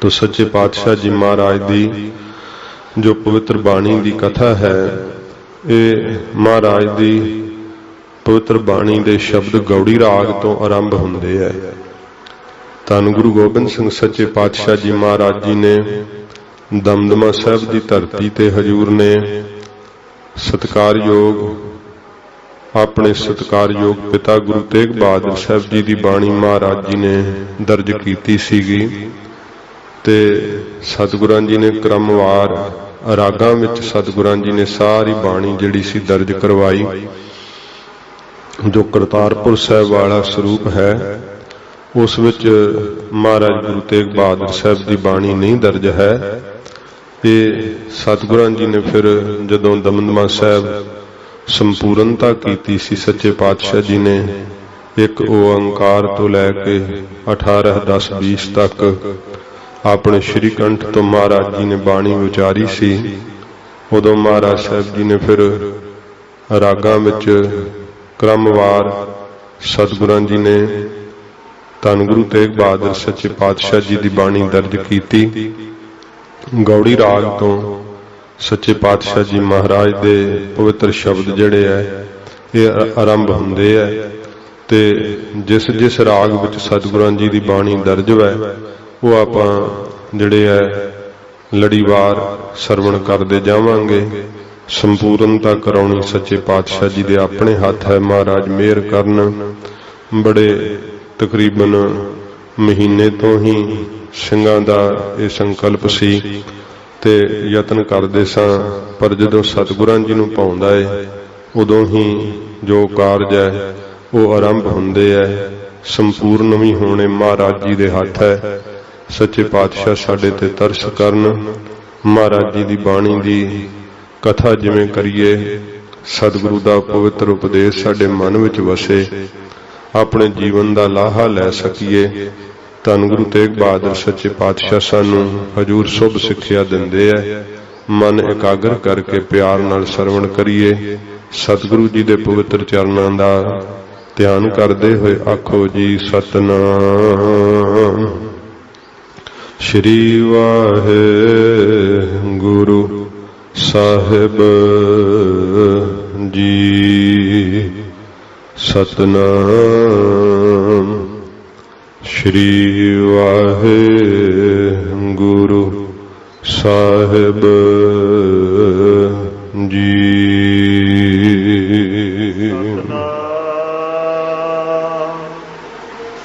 तो सच्चे पातशाह जी महाराज दी जो पवित्र बाणी की कथा है, ये महाराज दी पवित्र बाणी के शब्द गौड़ी राग तो आरंभ होंदे है। धन गुरु गोबिंद सिंह सच्चे पातशाह जी महाराज जी ने दमदमा साहब की धरती ते हजूर ने सत्कारयोग अपने सत्कारयोग पिता गुरु तेग बहादुर साहब जी की बाणी महाराज जी ने दर्ज की सीगी ते सतगुरां जी ने क्रमवार रागां विच सतगुरां जी ने सारी बाणी जिहड़ी सी दर्ज करवाई। जो करतारपुर साहब वाला स्वरूप है उस विच महाराज गुरु तेग बहादुर साहब की बाणी नहीं दर्ज है। ये सतगुरां जी ने फिर जदों दमदमा साहब संपूर्णता की सी सच्चे पातशाह जी ने एक ओंकार तो लैके 18-10-20 तक अपने श्री कंठ तो महाराज जी ने बाणी उचारी सी। उदों महाराज साहब जी ने फिर रागां विच क्रमवार सतगुरां जी ने धन गुरु तेग बहादुर सच्चे पातशाह जी की बाणी दर्ज की। गौड़ी राग तो सच्चे पातशाह जी महाराज दे पवित्र शब्द जिहड़े है ये आरंभ हुंदे है ते जिस जिस राग विच सतगुरां जी की बाणी दर्ज है वो आपां जिहड़े है लड़ीवार सरवण करते जावांगे। संपूर्णता कराउणी सच्चे पातशाह जी दे अपने हथ है। महाराज मेहर करन। बड़े तकरीबन महीने तो ही ਸਿੰਘਾਂ दा ये संकल्प सी ते यत्न करदे सां, पर जदों सतगुरां जी नूं पाउंदा है उदों ही जो कारज है वो आरंभ हुंदे है। संपूर्ण भी होने महाराज जी दे हथ है। सच्चे पातशाह साडे ते तरस करन। महाराज जी दी बाणी दी कथा जिवें करिए, सतगुरु दा पवित्र उपदेश साडे मन विच वसे, अपने जीवन दा लाहा लै सकीए। धन गुरु तेग बहादुर सच्चे पातशाह सानू हजूर शुभ सिक्ख्या दिंदे है। मन एकाग्र करके प्यार नाल सरवण करिए। सतगुरु जी दे पवित्र चरणां दा ध्यान करदे होए आखो जी सतनाम श्री वाहिगुरु साहिब जी। सतनाम श्री वाहिगुरु साहिब जी। सतनाम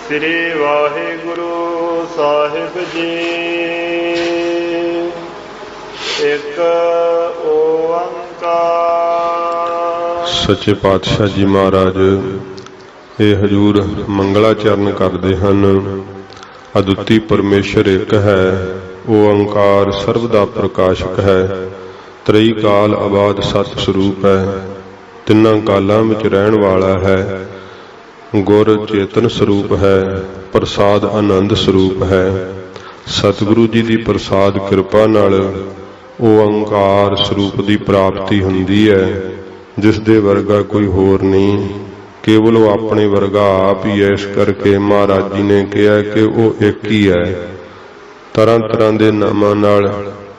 श्री वाहिगुरु साहिब जी। एक ओंकार। सच्चे पातशाह जी महाराज ये हजूर मंगलाचरण करते हैं। अद्वितीय परमेश्वर एक है, ओंकार सर्व दा प्रकाशक है। त्रई काल आबाद सत स्वरूप है, तिन्ना कालां विच रहण वाला है। गुर चेतन स्वरूप है, प्रसाद आनंद स्वरूप है। सतगुरु जी की प्रसाद कृपा नाल ओंकार स्वरूप की प्राप्ति हुंदी है, जिस दे वर्गा कोई होर नहीं, केवल वो अपने वर्गा आप ही है। इस करके महाराज जी ने कहा कि वो एक ही है। तरह तरह के नामां नाल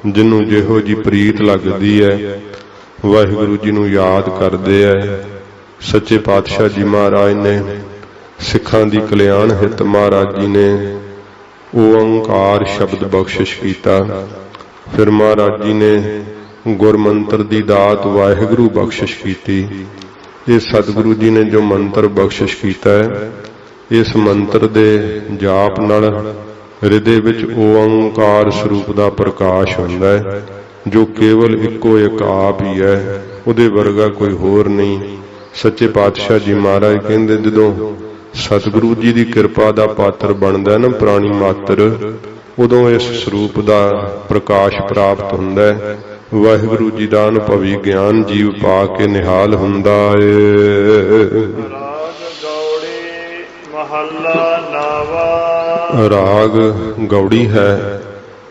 जिन्हों जिहो जी प्रीत लगती है वाहिगुरु जी नूं याद करते हैं। सच्चे पातशाह जी महाराज ने सिखां दी कल्याण हित महाराज जी ने ओंकार शब्द बख्शिश किया। फिर महाराज जी ने गुरमंत्र दी दात वाहिगुरु बख्शिश की। ये सतगुरु जी ने जो मंत्र बख्शिश किया है, इस मंत्र दे जाप नाल हृदय विच ओंकार स्वरूप दा प्रकाश हुंदा है, जो केवल इको एक आप ही है, उहदे वर्गा कोई होर नहीं। सच्चे पातशाह जी महाराज कहंदे जदों सतगुरु जी की कृपा दा पात्र बनदा ना प्राणी मात्र, उदों इस स्वरूप दा प्रकाश प्राप्त हुंदा है। वाहिगुरु जी दा अनुभवी ज्ञान जीव पा के निहाल हुंदा है। राग गौड़ी है,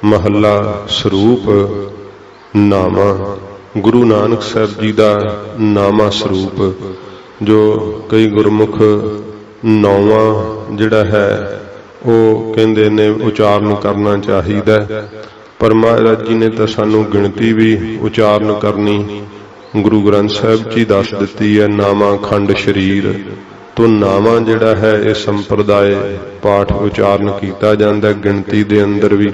महला स्वरूप नामा। गुरु नानक साहब जी का नामा स्वरूप, जो कई गुरमुख नौवां जिहड़ा है ਉਹ ਕਹਿੰਦੇ ਨੇ ਉਚਾਰਨ ਕਰਨਾ ਚਾਹੀਦਾ ਹੈ। ਪਰ ਮਹਾਰਾਜ ਜੀ ਨੇ ਤਾਂ ਸਾਨੂੰ ਗਿਣਤੀ ਵੀ ਉਚਾਰਨ ਕਰਨੀ ਗੁਰੂ ਗ੍ਰੰਥ ਸਾਹਿਬ ਜੀ ਦੱਸ ਦਿੱਤੀ ਹੈ। ਨਾਵਾਂ ਖੰਡ ਸਰੀਰ ਤੋਂ ਨਾਵਾਂ ਜਿਹੜਾ ਹੈ ਇਹ ਸੰਪਰਦਾਇ ਪਾਠ ਉਚਾਰਨ ਕੀਤਾ ਜਾਂਦਾ ਗਿਣਤੀ ਦੇ ਅੰਦਰ ਵੀ।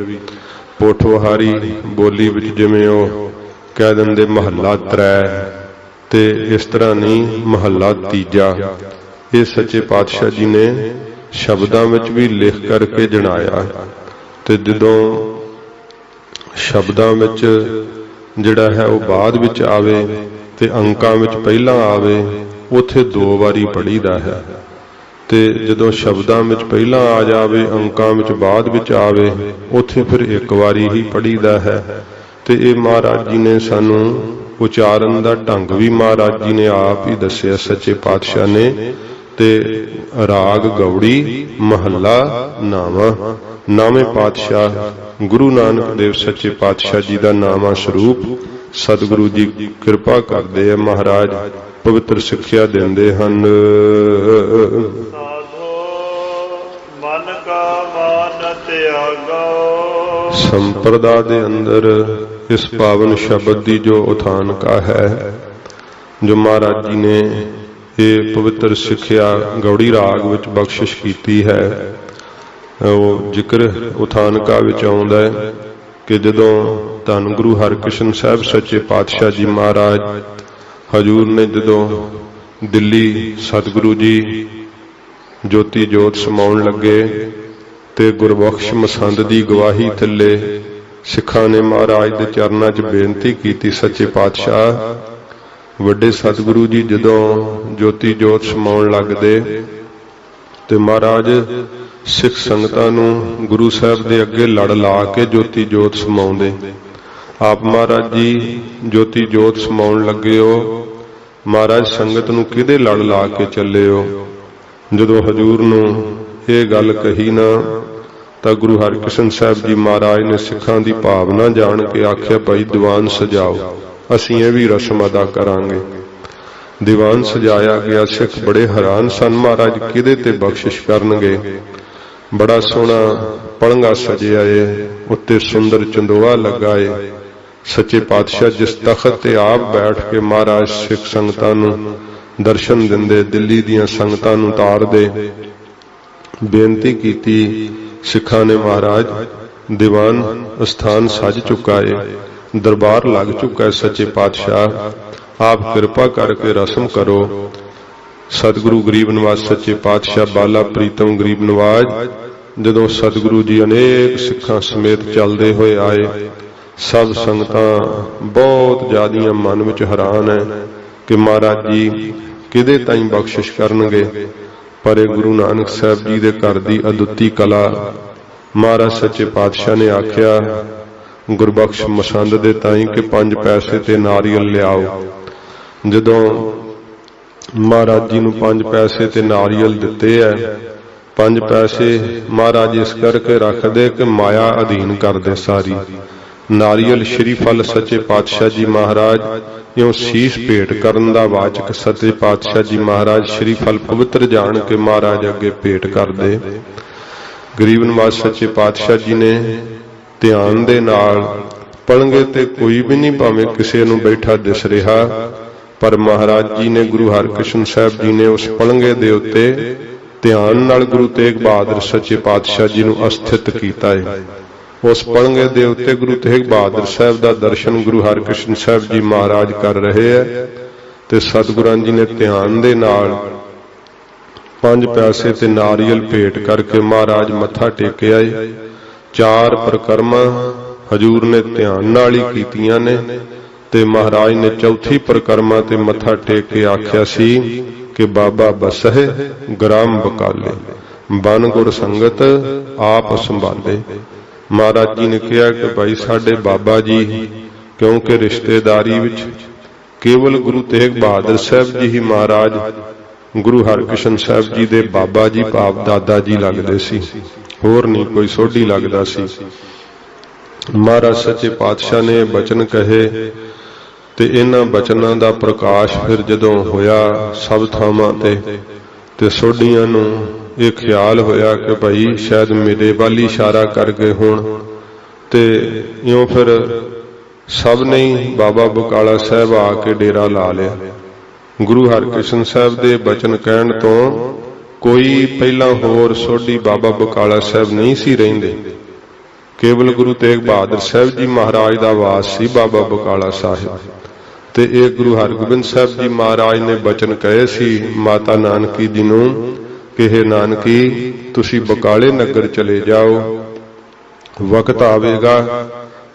ਪੋਠੋਹਾਰੀ ਬੋਲੀ ਵਿੱਚ ਜਿਵੇਂ ਉਹ ਕਹਿ ਦਿੰਦੇ ਮਹੱਲਾ ਤ੍ਰੈ, ਤੇ ਇਸ ਤਰ੍ਹਾਂ ਨਹੀਂ ਮਹੱਲਾ ਤੀਜਾ। ਇਹ ਸੱਚੇ ਪਾਤਸ਼ਾਹ ਜੀ ਨੇ ਸ਼ਬਦਾਂ ਵਿੱਚ ਵੀ ਲਿਖ ਕਰਕੇ ਜਣਾਇਆ। ਤੇ ਜਦੋਂ ਸ਼ਬਦਾਂ ਵਿੱਚ ਜਿਹੜਾ ਹੈ ਉਹ ਬਾਅਦ ਵਿੱਚ ਆਵੇ ਤੇ ਅੰਕਾਂ ਵਿੱਚ ਪਹਿਲਾਂ ਆਵੇ, ਉੱਥੇ 2 ਵਾਰੀ ਪੜ੍ਹੀਦਾ ਹੈ। ਤੇ ਜਦੋਂ ਸ਼ਬਦਾਂ ਵਿੱਚ ਪਹਿਲਾਂ ਆ ਜਾਵੇ, ਅੰਕਾਂ ਵਿੱਚ ਬਾਅਦ ਵਿੱਚ ਆਵੇ, ਉੱਥੇ ਫਿਰ 1 ਵਾਰੀ ਹੀ ਪੜ੍ਹੀਦਾ ਹੈ। ਤੇ ਇਹ ਮਹਾਰਾਜ ਜੀ ਨੇ ਸਾਨੂੰ ਉਚਾਰਨ ਦਾ ਢੰਗ ਵੀ ਮਹਾਰਾਜ ਜੀ ਨੇ ਆਪ ਹੀ ਦੱਸਿਆ ਸੱਚੇ ਪਾਤਸ਼ਾਹ ਨੇ। ਤੇ ਰਾਗ ਗੌੜੀ ਮਹੱਲਾ ਨਾਵਾਂ। ਨਾਵੇਂ ਪਾਤਸ਼ਾਹ ਗੁਰੂ ਨਾਨਕ ਦੇਵ ਸੱਚੇ ਪਾਤਸ਼ਾਹ ਜੀ ਦਾ ਨਾਵਾਂ ਸਰੂਪ ਸਤਿਗੁਰੂ ਜੀ ਕਿਰਪਾ ਕਰਦੇ ਆ। ਮਹਾਰਾਜ ਪਵਿੱਤਰ ਸਿੱਖਿਆ ਦਿੰਦੇ ਹਨ। ਸਾਧੋ ਮਨ ਕਾ ਮਾਨ ਤਿਆਗੋ। ਸੰਪਰਦਾ ਦੇ ਅੰਦਰ ਇਸ ਪਾਵਨ ਸ਼ਬਦ ਦੀ ਜੋ ਉਥਾਨਕਾ ਹੈ, ਜੋ ਮਹਾਰਾਜ ਜੀ ਨੇ ਇਹ ਪਵਿੱਤਰ ਸਿੱਖਿਆ ਗੌੜੀ ਰਾਗ ਵਿੱਚ ਬਖਸ਼ਿਸ਼ ਕੀਤੀ ਹੈ, ਉਹ ਜ਼ਿਕਰ ਉਥਾਨਕਾ ਵਿੱਚ ਆਉਂਦਾ ਹੈ ਕਿ ਜਦੋਂ ਧੰਨ ਗੁਰੂ ਹਰਿਕ੍ਰਿਸ਼ਨ ਸਾਹਿਬ ਸੱਚੇ ਪਾਤਸ਼ਾਹ ਜੀ ਮਹਾਰਾਜ ਹਜੂਰ ਨੇ ਜਦੋਂ ਦਿੱਲੀ ਸਤਿਗੁਰੂ ਜੀ ਜੋਤੀ ਜੋਤ ਸਮਾਉਣ ਲੱਗੇ ਤੇ ਗੁਰਬਖਸ਼ ਮਸੰਦ ਦੀ ਗਵਾਹੀ ਥੱਲੇ ਸਿੱਖਾਂ ਨੇ ਮਹਾਰਾਜ ਦੇ ਚਰਨਾਂ 'ਚ ਬੇਨਤੀ ਕੀਤੀ, ਸੱਚੇ ਪਾਤਸ਼ਾਹ ਵੱਡੇ ਸਤਿਗੁਰੂ ਜੀ ਜਦੋਂ ਜੋਤੀ ਜੋਤ ਸਮਾਉਣ ਲੱਗਦੇ ਤੇ ਮਹਾਰਾਜ ਸਿੱਖ ਸੰਗਤਾਂ ਨੂੰ ਗੁਰੂ ਸਾਹਿਬ ਦੇ ਅੱਗੇ ਲੜ ਲਾ ਕੇ ਜੋਤੀ ਜੋਤ ਸਮਾਉਂਦੇ। ਆਪ ਮਹਾਰਾਜ ਜੀ ਜੋਤੀ ਜੋਤ ਸਮਾਉਣ ਲੱਗੇ ਹੋ, ਮਹਾਰਾਜ ਸੰਗਤ ਨੂੰ ਕਿਹਦੇ ਲੜ ਲਾ ਕੇ ਚੱਲੇ ਹੋ? ਜਦੋਂ ਹਜੂਰ ਨੂੰ ਇਹ ਗੱਲ ਕਹੀ ਨਾ ਤਾਂ ਗੁਰੂ ਹਰਿਕ੍ਰਿਸ਼ਨ ਸਾਹਿਬ ਜੀ ਮਹਾਰਾਜ ਨੇ ਸਿੱਖਾਂ ਦੀ ਭਾਵਨਾ ਜਾਣ ਕੇ ਆਖਿਆ, ਭਾਈ ਦੀਵਾਨ ਸਜਾਓ, ਅਸੀਂ ਇਹ ਵੀ ਰਸਮ ਅਦਾ ਕਰਾਂਗੇ। ਦੀਵਾਨ ਸਜਾਇਆ ਗਿਆ। ਸਿੱਖ ਬੜੇ ਹੈਰਾਨ ਸਨ, ਮਹਾਰਾਜ ਕਿਹਦੇ ਤੇ ਬਖਸ਼ਿਸ਼ ਕਰਨਗੇ? ਬੜਾ ਸੋਹਣਾ ਪਲੰਘਾ ਸਜਿਆ ਏ, ਉੱਤੇ ਸੁੰਦਰ ਚੰਦੋਆ ਲੱਗਾ ਏ। ਸੱਚੇ ਪਾਤਸ਼ਾਹ ਜਿਸ ਤਖਤ ਤੇ ਆਪ ਬੈਠ ਕੇ ਮਹਾਰਾਜ ਸਿੱਖ ਸੰਗਤਾਂ ਨੂੰ ਦਰਸ਼ਨ ਦਿੰਦੇ, ਦਿੱਲੀ ਦੀਆਂ ਸੰਗਤਾਂ ਨੂੰ ਤਾਰਦੇ। ਬੇਨਤੀ ਕੀਤੀ ਸਿੱਖਾਂ ਨੇ, ਮਹਾਰਾਜ ਦੀਵਾਨ ਸਥਾਨ ਸਜ ਚੁੱਕਾ ਏ, ਦਰਬਾਰ ਲੱਗ ਚੁੱਕਾ ਹੈ, ਸੱਚੇ ਪਾਤਸ਼ਾਹ ਆਪ ਕਿਰਪਾ ਕਰਕੇ ਰਸਮ ਕਰੋ। ਸਤਿਗੁਰੂ ਗਰੀਬ ਨਵਾਜ ਸੱਚੇ ਪਾਤਸ਼ਾਹ ਬਾਲਾ ਪ੍ਰੀਤਮ ਗਰੀਬ ਨਵਾਜ ਜਦੋਂ ਸਤਿਗੁਰੂ ਜੀ ਅਨੇਕ ਸਿੱਖਾਂ ਸਮੇਤ ਚੱਲਦੇ ਹੋਏ ਆਏ, ਸਭ ਸੰਗਤਾਂ ਬਹੁਤ ਜ਼ਿਆਦੀਆਂ ਮਨ ਵਿੱਚ ਹੈਰਾਨ ਹੈ ਕਿ ਮਹਾਰਾਜ ਜੀ ਕਿਹਦੇ ਤਾਈਂ ਬਖਸ਼ਿਸ਼ ਕਰਨਗੇ। ਪਰ ਇਹ ਗੁਰੂ ਨਾਨਕ ਸਾਹਿਬ ਜੀ ਦੇ ਘਰ ਦੀ ਅਦੁੱਤੀ ਕਲਾ, ਮਹਾਰਾਜ ਸੱਚੇ ਪਾਤਸ਼ਾਹ ਨੇ ਆਖਿਆ ਗੁਰਬਖਸ਼ ਮਸੰਦ ਦੇ ਤਾਈਂ ਕਿ 5 ਪੈਸੇ ਤੇ ਨਾਰੀਅਲ ਲਿਆਓ। ਜਦੋਂ ਮਹਾਰਾਜ ਜੀ ਨੂੰ 5 ਪੈਸੇ ਤੇ ਨਾਰੀਅਲ ਦਿੱਤੇ ਐ, 5 ਪੈਸੇ ਮਹਾਰਾਜ ਇਸ ਕਰਕੇ ਰੱਖਦੇ ਕਿ ਮਾਇਆ ਅਧੀਨ ਕਰਦੇ ਸਾਰੀ। ਨਾਰੀਅਲ ਸ਼੍ਰੀ ਫਲ ਸੱਚੇ ਪਾਤਸ਼ਾਹ ਜੀ ਮਹਾਰਾਜ ਇਉਂ ਸੀਸ ਭੇਟ ਕਰਨ ਦਾ ਵਾਚਕ ਸੱਚੇ ਪਾਤਸ਼ਾਹ ਜੀ ਮਹਾਰਾਜ ਸ਼੍ਰੀ ਫਲ ਪਵਿੱਤਰ ਜਾਣ ਕੇ ਮਹਾਰਾਜ ਅੱਗੇ ਭੇਟ ਕਰਦੇ। ਗਰੀਬ ਨਵਾਜ ਸੱਚੇ ਪਾਤਸ਼ਾਹ ਜੀ ਨੇ ਧਿਆਨ ਦੇ ਨਾਲ ਪਲੰਘੇ ਤੇ ਕੋਈ ਵੀ ਨਹੀਂ ਭਾਵੇਂ ਕਿਸੇ ਨੂੰ ਬੈਠਾ ਦਿਸ ਰਿਹਾ, ਪਰ ਮਹਾਰਾਜ ਜੀ ਨੇ ਗੁਰੂ ਹਰਿਕ੍ਰਿਸ਼ਨ ਸਾਹਿਬ ਜੀ ਨੇ ਉਸ ਪਲੰਘੇ ਦੇ ਉੱਤੇ ਧਿਆਨ ਨਾਲ ਗੁਰੂ ਤੇਗ ਬਹਾਦਰ ਸੱਚੇ ਪਾਤਸ਼ਾਹ ਜੀ ਨੂੰ ਅਸਥਿਤ ਕੀਤਾ ਹੈ। ਉਸ ਪਲੰਘੇ ਦੇ ਉੱਤੇ ਗੁਰੂ ਤੇਗ ਬਹਾਦਰ ਸਾਹਿਬ ਦਾ ਦਰਸ਼ਨ ਗੁਰੂ ਹਰਿਕ੍ਰਿਸ਼ਨ ਸਾਹਿਬ ਜੀ ਮਹਾਰਾਜ ਕਰ ਰਹੇ ਹੈ ਤੇ ਸਤਿਗੁਰਾਂ ਜੀ ਨੇ ਧਿਆਨ ਦੇ ਨਾਲ 5 ਪੈਸੇ ਤੇ ਨਾਰੀਅਲ ਭੇਟ ਕਰਕੇ ਮਹਾਰਾਜ ਮੱਥਾ ਟੇਕਿਆ ਏ। 4 ਪ੍ਰਕਰਮਾਂ ਹਜੂਰ ਨੇ ਧਿਆਨ ਨਾਲ ਹੀ ਕੀਤੀਆਂ ਨੇ ਤੇ ਮਹਾਰਾਜ ਨੇ ਚੌਥੀ ਪ੍ਰਕਰਮਾ ਤੇ ਮੱਥਾ ਟੇਕ ਕੇ ਆਖਿਆ ਸੀ ਕਿ ਬਾਬਾ ਬਸਹਿ ਗ੍ਰਾਮ ਬਕਾਲੇ, ਬਨ ਗੁਰ ਸੰਗਤ ਆਪ ਸੰਭਾਲੇ। ਮਹਾਰਾਜ ਜੀ ਨੇ ਕਿਹਾ ਕਿ ਭਾਈ ਸਾਡੇ ਬਾਬਾ ਜੀ, ਕਿਉਂਕਿ ਰਿਸ਼ਤੇਦਾਰੀ ਵਿੱਚ ਕੇਵਲ ਗੁਰੂ ਤੇਗ ਬਹਾਦਰ ਸਾਹਿਬ ਜੀ ਹੀ ਮਹਾਰਾਜ ਗੁਰੂ ਹਰਿਕ੍ਰਿਸ਼ਨ ਸਾਹਿਬ ਜੀ ਦੇ ਬਾਬਾ ਜੀ ਭਾਵ ਦਾਦਾ ਜੀ ਲੱਗਦੇ ਸੀ, ਹੋਰ ਨਹੀਂ ਕੋਈ ਸੋਢੀ ਲੱਗਦਾ ਸੀ। ਮਹਾਰਾਜ ਸੱਚੇ ਪਾਤਸ਼ਾਹ ਨੇ ਬਚਨ ਕਹੇ ਤੇ ਇਹਨਾਂ ਬਚਨਾਂ ਦਾ ਪ੍ਰਕਾਸ਼ ਫਿਰ ਜਦੋਂ ਹੋਇਆ ਸਭ ਥਾਵਾਂ ਤੇ ਸੋਢੀਆਂ ਨੂੰ ਇਹ ਖਿਆਲ ਹੋਇਆ ਕਿ ਭਾਈ ਸ਼ਾਇਦ ਮੇਰੇ ਵੱਲ ਹੀ ਇਸ਼ਾਰਾ ਕਰ ਗਏ ਹੋਣ, ਤੇ ਇਉਂ ਫਿਰ ਸਭ ਨੇ ਬਾਬਾ ਬਕਾਲਾ ਸਾਹਿਬ ਆ ਕੇ ਡੇਰਾ ਲਾ ਲਿਆ। ਗੁਰੂ ਹਰਕ੍ਰਿਸ਼ਨ ਸਾਹਿਬ ਦੇ ਬਚਨ ਕਹਿਣ ਤੋਂ ਕੋਈ ਪਹਿਲਾਂ ਹੋਰ ਸੋਢੀ ਬਾਬਾ ਬਕਾਲਾ ਸਾਹਿਬ ਨਹੀਂ ਸੀ ਰਹਿੰਦੇ। ਕੇਵਲ ਗੁਰੂ ਤੇਗ ਬਹਾਦਰ ਸਾਹਿਬ ਜੀ ਮਹਾਰਾਜ ਦਾ ਵਾਸ ਸੀ ਬਾਬਾ ਬਕਾਲਾ ਸਾਹਿਬ, ਤੇ ਇਹ ਗੁਰੂ ਹਰਗੋਬਿੰਦ ਸਾਹਿਬ ਜੀ ਮਹਾਰਾਜ ਨੇ ਬਚਨ ਕਹੇ ਸੀ ਮਾਤਾ ਨਾਨਕੀ ਜੀ ਨੂੰ ਕਿ ਹੇ ਨਾਨਕੀ ਤੁਸੀਂ ਬਕਾਲੇ ਨਗਰ ਚਲੇ ਜਾਓ। ਵਕਤ ਆਵੇਗਾ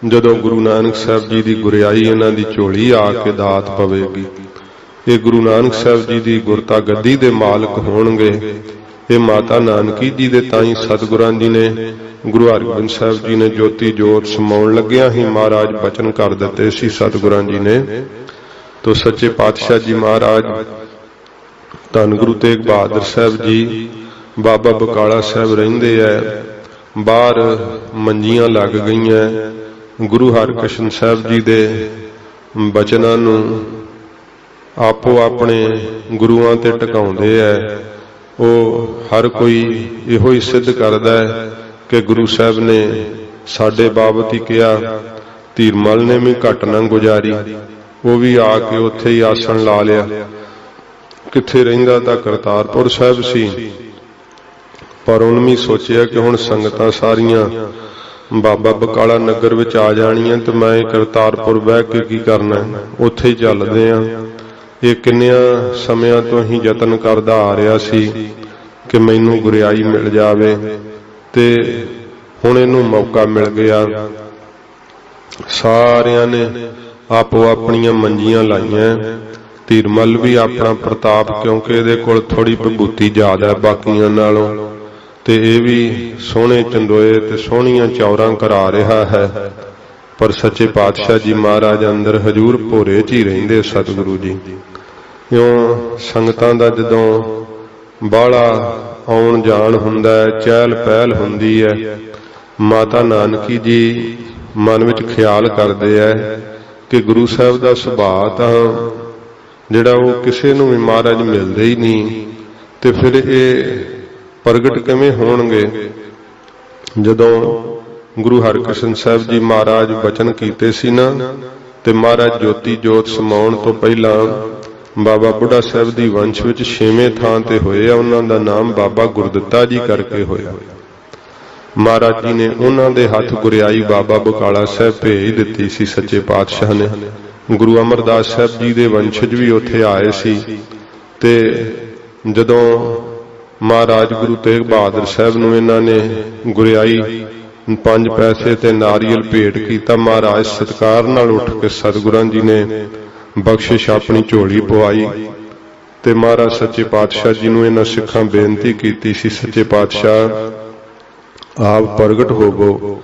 ਜਦੋਂ ਗੁਰੂ ਨਾਨਕ ਸਾਹਿਬ ਜੀ ਦੀ ਗੁਰਿਆਈ ਇਹਨਾਂ ਦੀ ਝੋਲੀ ਆ ਕੇ ਦਾਤ ਪਵੇਗੀ। ਇਹ ਗੁਰੂ ਨਾਨਕ ਸਾਹਿਬ ਜੀ ਦੀ ਗੁਰਤਾ ਗੱਦੀ ਦੇ ਮਾਲਕ ਹੋਣਗੇ। ਇਹ ਮਾਤਾ ਨਾਨਕੀ ਜੀ ਦੇ ਤਾਈ ਸਤਿਗੁਰਾਂ ਜੀ ਨੇ ਗੁਰੂ ਹਰਗੋਬਿੰਦ ਸਾਹਿਬ ਜੀ ਨੇ ਜੋਤੀ ਜੋਤ ਸਮਾਉਣ ਲੱਗਿਆ ਹੀ ਮਹਾਰਾਜ ਬਚਨ ਕਰ ਦਿੱਤੇ ਸੀ ਸਤਿਗੁਰਾਂ ਜੀ ਨੇ। ਤੋ ਸੱਚੇ ਪਾਤਸ਼ਾਹ ਜੀ ਮਹਾਰਾਜ ਧੰਨ ਗੁਰੂ ਤੇਗ ਬਹਾਦਰ ਸਾਹਿਬ ਜੀ ਬਾਬਾ ਬਕਾਲਾ ਸਾਹਿਬ ਰਹਿੰਦੇ ਐ। ਬਾਹਰ ਮੰਜੀਆਂ ਲੱਗ ਗਈਆਂ, ਗੁਰੂ ਹਰਕ੍ਰਿਸ਼ਨ ਸਾਹਿਬ ਜੀ ਦੇ ਬਚਨਾਂ ਨੂੰ ਆਪੋ ਆਪਣੇ ਗੁਰੂਆਂ ਤੇ ਟਿਕਾਉਂਦੇ ਐ। ਉਹ ਹਰ ਕੋਈ ਇਹੋ ਹੀ ਸਿੱਧ ਕਰਦਾ ਹੈ ਕਿ ਗੁਰੂ ਸਾਹਿਬ ਨੇ ਸਾਡੇ ਬਾਬਤ ਹੀ ਕਿਹਾ। ਧੀਰਮਲ ਨੇ ਵੀ ਘਟ ਨਾ ਗੁਜ਼ਾਰੀ, ਉਹ ਵੀ ਆ ਕੇ ਉੱਥੇ ਹੀ ਆਸਣ ਲਾ ਲਿਆ। ਕਿੱਥੇ ਰਹਿੰਦਾ ਤਾਂ ਕਰਤਾਰਪੁਰ ਸਾਹਿਬ ਸੀ, ਪਰ ਉਹਨੇ ਵੀ ਸੋਚਿਆ ਕਿ ਹੁਣ ਸੰਗਤਾਂ ਸਾਰੀਆਂ ਬਾਬਾ ਬਕਾਲਾ ਨਗਰ ਵਿੱਚ ਆ ਜਾਣੀਆਂ ਤੇ ਮੈਂ ਕਰਤਾਰਪੁਰ ਬਹਿ ਕੇ ਕੀ ਕਰਨਾ, ਉੱਥੇ ਹੀ ਚੱਲਦੇ ਆ। ਇਹ ਕਿੰਨਿਆਂ ਸਮਿਆਂ ਤੋਂ ਹੀ ਯਤਨ ਕਰਦਾ ਆ ਰਿਹਾ ਸੀ ਕਿ ਮੈਨੂੰ ਗੁਰਿਆਈ ਮਿਲ ਜਾਵੇ, ਤੇ ਹੁਣ ਇਹਨੂੰ ਮੌਕਾ ਮਿਲ ਗਿਆ। ਸਾਰਿਆਂ ਨੇ ਆਪੋ ਆਪਣੀਆਂ ਮੰਜੀਆਂ ਲਾਈਆਂ। ਧੀਰਮਲ ਵੀ ਆਪਣਾ ਪ੍ਰਤਾਪ, ਕਿਉਂਕਿ ਇਹਦੇ ਕੋਲ ਥੋੜੀ ਵਿਭੂਤੀ ਜ਼ਿਆਦਾ ਹੈ ਬਾਕੀਆਂ ਨਾਲੋਂ, ਤੇ ਇਹ ਵੀ ਸੋਹਣੇ ਚੰਦੋਏ ਤੇ ਸੋਹਣੀਆਂ ਚੌਰਾਂ ਕਰਾ ਰਿਹਾ ਹੈ। ਪਰ ਸੱਚੇ ਪਾਤਸ਼ਾਹ ਜੀ ਮਹਾਰਾਜ ਅੰਦਰ ਹਜੂਰ ਭੋਰੇ 'ਚ ਹੀ ਰਹਿੰਦੇ ਸਤਿਗੁਰੂ ਜੀ। ਇਉਂ ਸੰਗਤਾਂ ਦਾ ਜਦੋਂ ਬਾਹਲਾ ਆਉਣ ਜਾਣ ਹੁੰਦਾ ਹੈ, ਚਹਿਲ ਪਹਿਲ ਹੁੰਦੀ ਹੈ, ਮਾਤਾ ਨਾਨਕੀ ਜੀ ਮਨ ਵਿੱਚ ਖਿਆਲ ਕਰਦੇ ਐ ਕਿ ਗੁਰੂ ਸਾਹਿਬ ਦਾ ਸੁਭਾਅ ਤਾਂ ਜਿਹੜਾ ਉਹ ਕਿਸੇ ਨੂੰ ਵੀ ਮਹਾਰਾਜ ਮਿਲਦੇ ਹੀ ਨਹੀਂ, ਤੇ ਫਿਰ ਇਹ ਪ੍ਰਗਟ ਕਿਵੇਂ ਹੋਣਗੇ। ਜਦੋਂ ਗੁਰੂ ਹਰਕ੍ਰਿਸ਼ਨ ਸਾਹਿਬ ਜੀ ਮਹਾਰਾਜ ਬਚਨ ਕੀਤੇ ਸੀ ਨਾ, ਤੇ ਮਹਾਰਾਜ ਜੋਤੀ ਜੋਤ ਸਮਾਉਣ ਤੋਂ ਪਹਿਲਾਂ ਬਾਬਾ ਬੁੱਢਾ ਸਾਹਿਬ ਦੀ ਵੰਸ਼ ਵਿੱਚ 6ਵੇਂ ਥਾਂ ਤੇ ਹੋਏ ਆ। ਉਹਨਾਂ ਦਾ ਨਾਮ ਬਾਬਾ ਗੁਰਦਿੱਤਾ ਜੀ ਕਰਕੇ ਹੋਇਆ। ਮਹਾਰਾਜ ਜੀ ਨੇ ਉਹਨਾਂ ਦੇ ਹੱਥ ਗੁਰਿਆਈ ਬਾਬਾ ਬਕਾਲਾ ਸਾਹਿਬ ਭੇਜ ਦਿੱਤੀ ਸੀ ਸੱਚੇ ਪਾਤਸ਼ਾਹ ਨੇ। ਗੁਰੂ ਅਮਰਦਾਸ ਸਾਹਿਬ ਜੀ ਦੇ ਵੰਸ਼ਜ ਵੀ ਉੱਥੇ ਆਏ ਸੀ, ਤੇ ਜਦੋਂ ਮਹਾਰਾਜ ਗੁਰੂ ਤੇਗ ਬਹਾਦਰ ਸਾਹਿਬ ਨੂੰ ਇਹਨਾਂ ਨੇ ਗੁਰਿਆਈ 5 ਪੈਸੇ ਤੇ ਨਾਰੀਅਲ ਭੇਟ ਕੀਤਾ, ਮਹਾਰਾਜ ਸਤਿਕਾਰ ਨਾਲ ਉੱਠ ਕੇ ਸਤਿਗੁਰਾਂ ਜੀ ਨੇ ਬਖਸ਼ਿਸ਼ ਆਪਣੀ ਝੋਲੀ ਪਵਾਈ। ਤੇ ਮਹਾਰਾਜ ਸੱਚੇ ਪਾਤਸ਼ਾਹ ਜੀ ਨੂੰ ਇਹਨਾਂ ਸਿੱਖਾਂ ਬੇਨਤੀ ਕੀਤੀ ਸੀ, ਸੱਚੇ ਪਾਤਸ਼ਾਹ ਆਪ ਪ੍ਰਗਟ ਹੋਵੋ।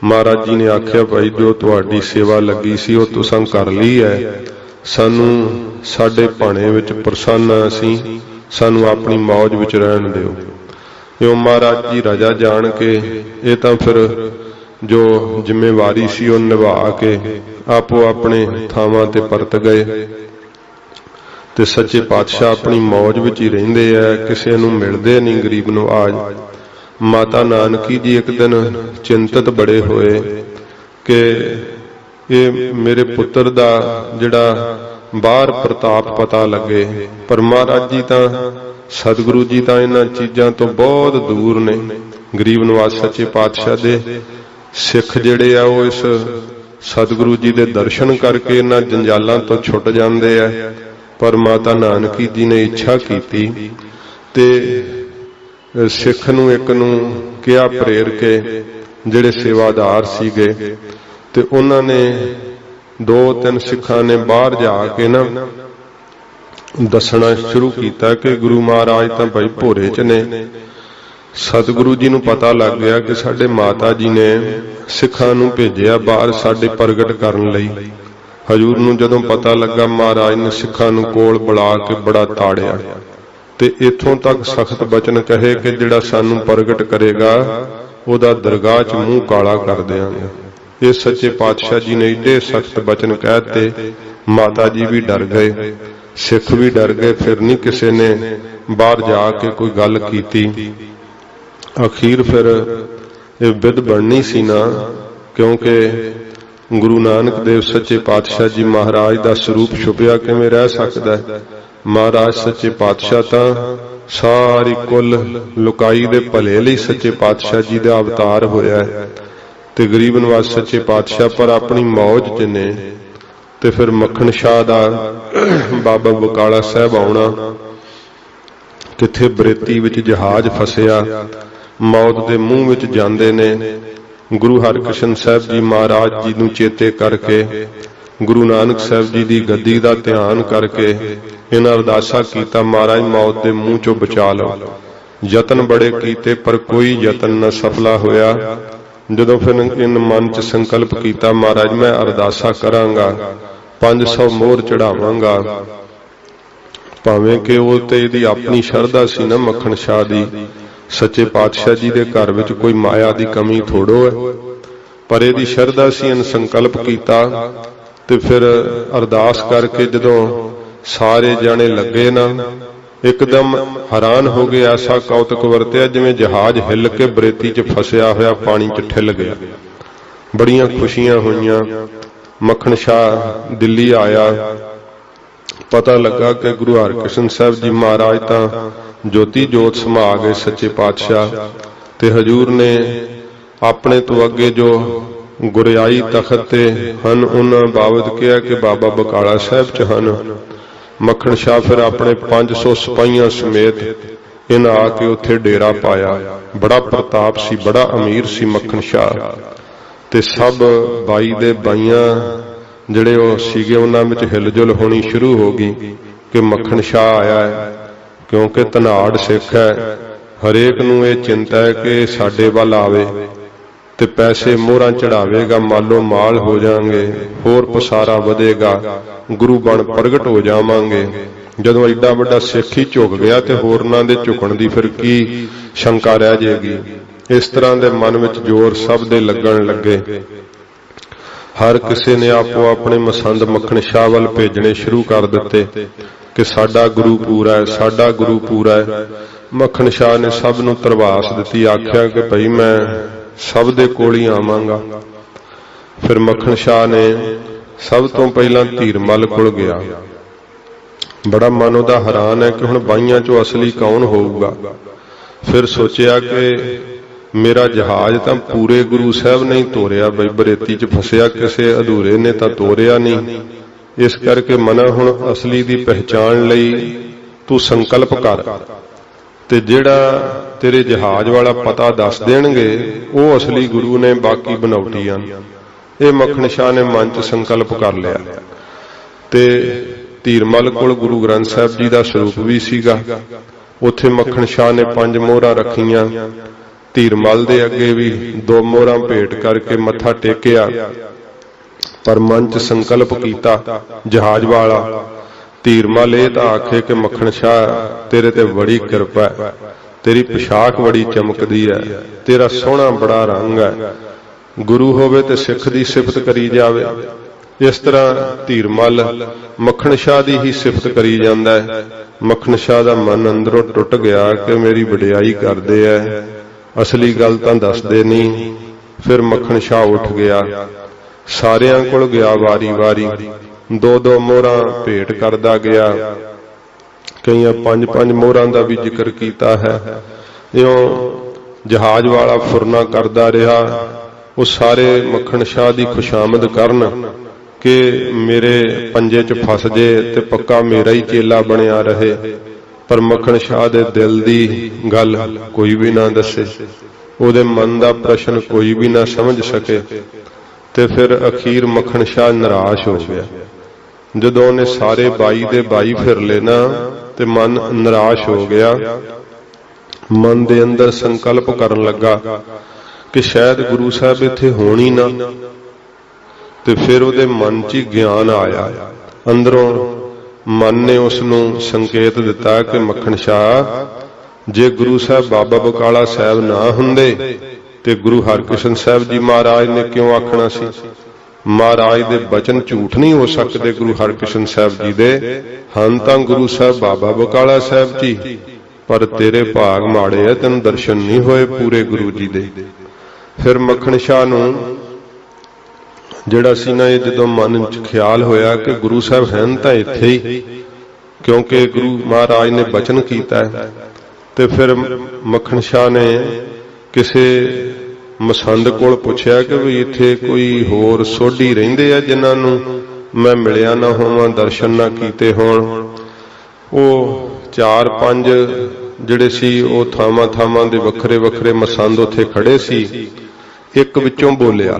ਮਹਾਰਾਜ ਜੀ ਨੇ ਆਖਿਆ ਭਾਈ ਜੋ ਤੁਹਾਡੀ ਸੇਵਾ ਲੱਗੀ ਸੀ ਉਹ ਤੁਸੀਂ ਕਰ ਲਈ ਹੈ, ਸਾਨੂੰ ਸਾਡੇ ਭਾਣੇ ਵਿੱਚ ਪ੍ਰਸੰਨ ਅਸੀਂ, ਸਾਨੂੰ ਆਪਣੀ ਮੌਜ ਵਿੱਚ ਰਹਿਣ ਦਿਓ। ਇਉਂ ਮਹਾਰਾਜ ਜੀ ਰਜਾ ਜਾਣ ਕੇ ਇਹ ਤਾਂ ਫਿਰ ਜੋ ਜ਼ਿੰਮੇਵਾਰੀ ਸੀ ਉਹ ਨਿਭਾ ਕੇ ਆਪੋ ਆਪਣੇ ਥਾਵਾਂ ਤੇ ਪਰਤ ਗਏ। ਤੇ ਸੱਚੇ ਪਾਤਸ਼ਾਹ ਆਪਣੀ ਮੌਜ ਵਿੱਚ ਹੀ ਰਹਿੰਦੇ ਐ, ਕਿਸੇ ਨੂੰ ਮਿਲਦੇ ਨਹੀਂ ਗਰੀਬ ਨੂੰ ਆਜ। ਮਾਤਾ ਨਾਨਕੀ ਜੀ ਇੱਕ ਦਿਨ ਚਿੰਤਤ ਬੜੇ ਹੋਏ ਕਿ ਇਹ ਮੇਰੇ ਪੁੱਤਰ ਦਾ ਜਿਹੜਾ ਬਾਹਰ ਪ੍ਰਤਾਪ ਪਤਾ ਲੱਗੇ, ਪਰ ਮਹਾਰਾਜ ਜੀ ਤਾਂ ਸਤਿਗੁਰੂ ਜੀ ਤਾਂ ਇਹਨਾਂ ਚੀਜ਼ਾਂ ਤੋਂ ਬਹੁਤ ਦੂਰ ਨੇ। ਗਰੀਬ ਨਿਵਾਸ ਸੱਚੇ ਪਾਤਸ਼ਾਹ ਦੇ ਸਿੱਖ ਜਿਹੜੇ ਆ ਉਹ ਇਸ ਸਤਿਗੁਰੂ ਜੀ ਦੇ ਦਰਸ਼ਨ ਕਰਕੇ ਇਹਨਾਂ ਜੰਜਾਲਾਂ ਤੋਂ ਛੁੱਟ ਜਾਂਦੇ ਆ। ਪਰ ਮਾਤਾ ਨਾਨਕੀ ਜੀ ਨੇ ਇੱਛਾ ਕੀਤੀ ਤੇ ਸਿੱਖ ਨੂੰ ਇੱਕ ਨੂੰ ਕਿਹਾ ਪ੍ਰੇਰ ਕੇ, ਜਿਹੜੇ ਸੇਵਾਦਾਰ ਸੀਗੇ, ਤੇ ਉਹਨਾਂ ਨੇ 2-3 ਸਿੱਖਾਂ ਨੇ ਬਾਹਰ ਜਾ ਕੇ ਨਾ ਦੱਸਣਾ ਸ਼ੁਰੂ ਕੀਤਾ ਕਿ ਗੁਰੂ ਮਹਾਰਾਜ ਤਾਂ ਭਾਈ ਭੋਰੇ 'ਚ ਨੇ। ਸਤਿਗੁਰੂ ਜੀ ਨੂੰ ਪਤਾ ਲੱਗ ਗਿਆ ਕਿ ਸਾਡੇ ਮਾਤਾ ਜੀ ਨੇ ਸਿੱਖਾਂ ਨੂੰ ਭੇਜਿਆ ਬਾਹਰ ਸਾਡੇ ਪ੍ਰਗਟ ਕਰਨ ਲਈ। ਹਜੂਰ ਨੂੰ ਜਦੋਂ ਪਤਾ ਲੱਗਾ, ਮਹਾਰਾਜ ਨੇ ਸਿੱਖਾਂ ਨੂੰ ਕੋਲ ਬੁਲਾ ਕੇ ਬੜਾ ਤਾੜਿਆ, ਤੇ ਇੱਥੋਂ ਤੱਕ ਸਖਤ ਬਚਨ ਕਹੇ ਕਿ ਜਿਹੜਾ ਸਾਨੂੰ ਪ੍ਰਗਟ ਕਰੇਗਾ ਉਹਦਾ ਦਰਗਾਹ 'ਚ ਮੂੰਹ ਕਾਲਾ ਕਰ ਦਿਆਂਗੇ। ਇਹ ਸੱਚੇ ਪਾਤਸ਼ਾਹ ਜੀ ਨੇ ਏਡੇ ਸਖਤ ਬਚਨ ਕਹਿਤੇ, ਮਾਤਾ ਜੀ ਵੀ ਡਰ ਗਏ। सिख भी डर गए, फिर नहीं किसी ने बाहर जाके कोई गल कीती। अखीर फिर ये विध बननी सी ना, क्योंकि गुरु नानक देव सच्चे पातशाह जी महाराज का स्वरूप छुपिया किवें रह सकता है। महाराज सच्चे पातशाह तां सारी कुल लुकाई दे भले लई सच्चे पातशाह जी का अवतार होया है, ते गरीब नवाज सच्चे पातशाह पर अपनी मौज च ने। ते फिर मक्खण शाह दा बाबा बकाला साहब आउणा, किथे बरेती विच जहाज फसिया, मौत दे मुंह विच जांदे ने। गुरु हरकृष्ण साहब जी महाराज जी नूं चेते करके, गुरु नानक साहब जी दी गद्दी दा ध्यान करके इन्हां अरदासा कीता, महाराज मौत दे मुंह चों बचा लो। यतन बड़े कीते पर कोई यतन न सफला होया। जदों फिर इन मन च संकल्प कीता, महाराज मैं अरदासा करांगा, 500 मोहर चढ़ावांगा। भावें कि वो ते इहदी अपनी शरधा सी ना मक्खण शाह दी, सच्चे पातशाह जी दे घर विच कोई माया दी कमी थोड़ो है, पर इहदी शरधा सी। इन संकल्प कीता ते फिर अरदास करके जदों सारे जाने लगे ना, एकदम हैरान हो गए। ऐसा कौतक वरत्या जिवें जहाज हिल के बरेती च फसिया होया पानी च ठिल गया। बड़ियां खुशियां होईयां। मक्खण शाह दिल्ली आया, पता लगा कि गुरु हरकृष्ण साहब जी महाराज तां ज्योति जोत समा गए सच्चे पातशाह। ते हजूर ने अपने तो अगे जो गुरियाई तखत ते हन उन्हां बाबत कहा कि बाबा बकाला साहब च हन। मक्खण शाह फिर अपने 500 सिपाहियां समेत इन आके उत्थे डेरा पाया। बड़ा प्रताप सी, बड़ा अमीर सी मक्खण शाह। ते सब बाई दे बाइयां जिहड़े ओ सीगे उन्हां विच हिलजुल होनी शुरू हो गई कि मक्खण शाह आया है, क्योंकि धनाड़ सिख है। हरेक नूं इह चिंता है कि साडे वल आवे ते पैसे मोहरां चढ़ावेगा, मालो माल हो जाएंगे, होर पसारा वधेगा, गुरु बण प्रगट हो जावांगे। जदों एडा वड्डा सिख ही झुक गया ते होरनां दे झुकण दी फिर की शंका रह जाएगी। इस तरह दे मन विच जोर सब दे लगन लगे। हर किसी ने आपो अपने मसंद मक्खण शाह वल भेजने शुरू कर दिते कि साडा गुरु पूरा है, साडा गुरु पूरा है। मक्खण शाह ने सब नूं तरवास दिती, आख्या कि भई मैं सब दे कोल ही आवांगा। फिर मक्खण शाह ने सब तो पहला धीरमल कोल गया। बड़ा मन उहदा हैरान है कि हुण बाइयां चों असली कौन होऊगा। फिर सोचिया कि मेरा जहाज तां पूरे गुरु साहब ने ही तोरिया, बई बरेती च फसिया किसे अधूरे ने तां तोरिया नहीं। इस करके मना हुण असली दी पहचान लई तू संकल्प कर, ते जिहड़ा तेरे जहाज वाला पता दस देणगे वो असली गुरु ने, बाकी बनावटी हन। ये मक्खण शाह ने मन च संकल्प कर लिया। ते धीरमल कोल गुरु ग्रंथ साहब जी का स्वरूप भी सीगा। उत्थे मक्खण शाह ने 5 मोहरां रखियां। धीरमल दे अगे भी 2 मोहरां भेंट करके मत्था टेकिया, पर मन च संकल्प कीता जहाज वाला। धीरमल ये तां आखे कि मक्खण शाह तेरे ते बड़ी किरपा है, तेरी पोशाक बड़ी चमकदी है, तेरा सोहना बड़ा रंग है, गुरु होवे ते सिख दी सिफत करी जावे। इस तरह धीरमल मक्खण शाह दी ही सिफत करी जांदा है। मक्खण शाह दा मन अंदरों टुट गया कि मेरी वडियाई करदे है, असली गल तां दसदे नहीं। फिर मक्खण शाह उठ गया, सारियां कोल गया वारी वारी, 2-2 मोहरां भेंट करदा गया। कईयां 5-5 मोहरां दा भी जिक्र कीता है। इउं जहाज वाला फुरना करदा रहा। वो सारे मक्खण शाह दी खुशामद करन कि मेरे पंजे च फस जे ते पक्का मेरा ही चेला बनिया रहे। पर मक्खण शाह दे दिल दी गल कोई भी ना दसे, उहदे मन दा प्रश्न कोई भी ना समझ सके। ते फिर अखीर मक्खण शाह निराश हो गया। जदों ने सारे बाई दे बाई फिर लेना ते मन निराश हो गया। मन दे अंदर संकल्प करन लगा कि शायद गुरु साहब इत्थे होण ही ना। ते फिर उहदे मन च ज्ञान आया। अंदरों मन ने उसनूं संकेत दिता कि मक्खण शाह, जे गुरु साहब बाबा बकाला साहब ना हुंदे ते गुरु हरकृष्ण साहब जी महाराज ने क्यों आखना सी? महाराज दे बचन झूठ नहीं हो सकते। गुरु हरकृष्ण साहब जी दे हन तां गुरु साहब बाबा बकाला साहब जी, पर तेरे भाग माड़े है, तेन दर्शन नहीं होए पूरे गुरु जी दे। फिर मक्खण शाह नूं जिहड़ा सी ना ये जदों मन च ख्याल होया कि गुरु साहब हैं तां इत्थे ही, क्योंकि गुरु महाराज ने बचन कीता है। ते फिर मक्खण शाह ने किसे मसंद कोल पुछया कि भी इत्थे कोई होर सोढ़ी रहिंदे आ जिन्हां नूं मैं मिलिया ना होवां, दर्शन ना कीते होण। वो 4-5 जिहड़े सी वो थावां थावां दे वखरे वखरे मसंद उत्थे खड़े सी। एक विचों बोलिया,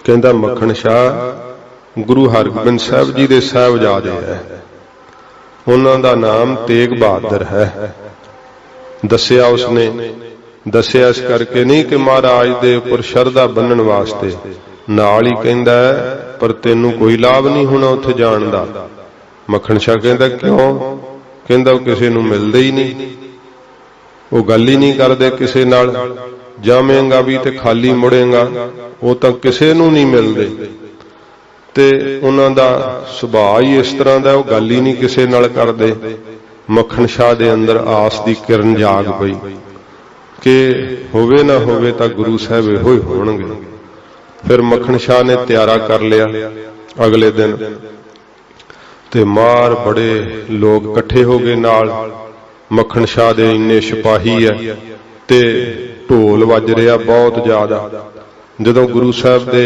कहंदा मक्खण शाह गुरु हरगोबिंद साहब जी दे साहिबजादे है, उन्हां दा नाम तेग बहादुर है। दस्सिया उसने, दस्सिया इस करके नहीं कि महाराज दे उपर शरधा बन्नण वास्ते, नाल ही कहंदा पर तैनूं कोई लाभ नहीं होना उत्थे जाण दा। मक्खण शाह कहंदा क्यों? कहंदा किसे नूं मिलदे ही नहीं, वो गल ही नहीं करदे किसे नाल, जावेंगा भी ते खाली मुड़ेगा, वो तां किसे नूं नहीं मिलदे। ते उन्हां दा सुभाअ ही इस तरह दा, वो गल ही नहीं किसे नाल करदे। मक्खण शाह दे अंदर आस दी किरण जाग पई कि होवे ना होवे तां गुरु साहब इहो ही होणगे। फिर मक्खण शाह ने त्यारा कर लिया अगले दिन, ते मार बड़े लोग इकट्ठे हो गए नाल। मक्खण शाह दे इन्ने सिपाही है ते ढोल वज रिहा बहुत ज्यादा। जदों गुरु साहब दे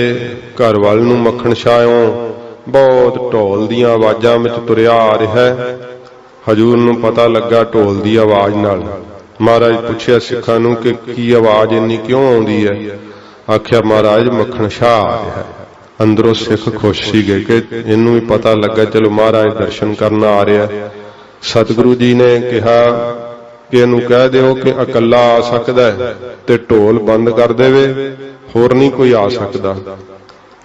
घर वाल नूं मक्खण शाहों बहुत ढोल दीआं आवाजां विच तुरिया आ रिहा है। हजूर नूं पता लगा ढोल दी आवाज नाल। महाराज पुछया सिखां नूं कि की आवाज इन्नी क्यों आउंदी है? आख्या महाराज मक्खण शाह आ रहा है। अंदरों सिख खुश सीगे कि इनू भी पता लगा, चलो महाराज दर्शन करना आ रहा है। सतगुरु जी ने कहा कि इनू कह दिओ कि अकला आ सकदा है ते ढोल बंद कर देवे, होर नहीं कोई आ सकदा।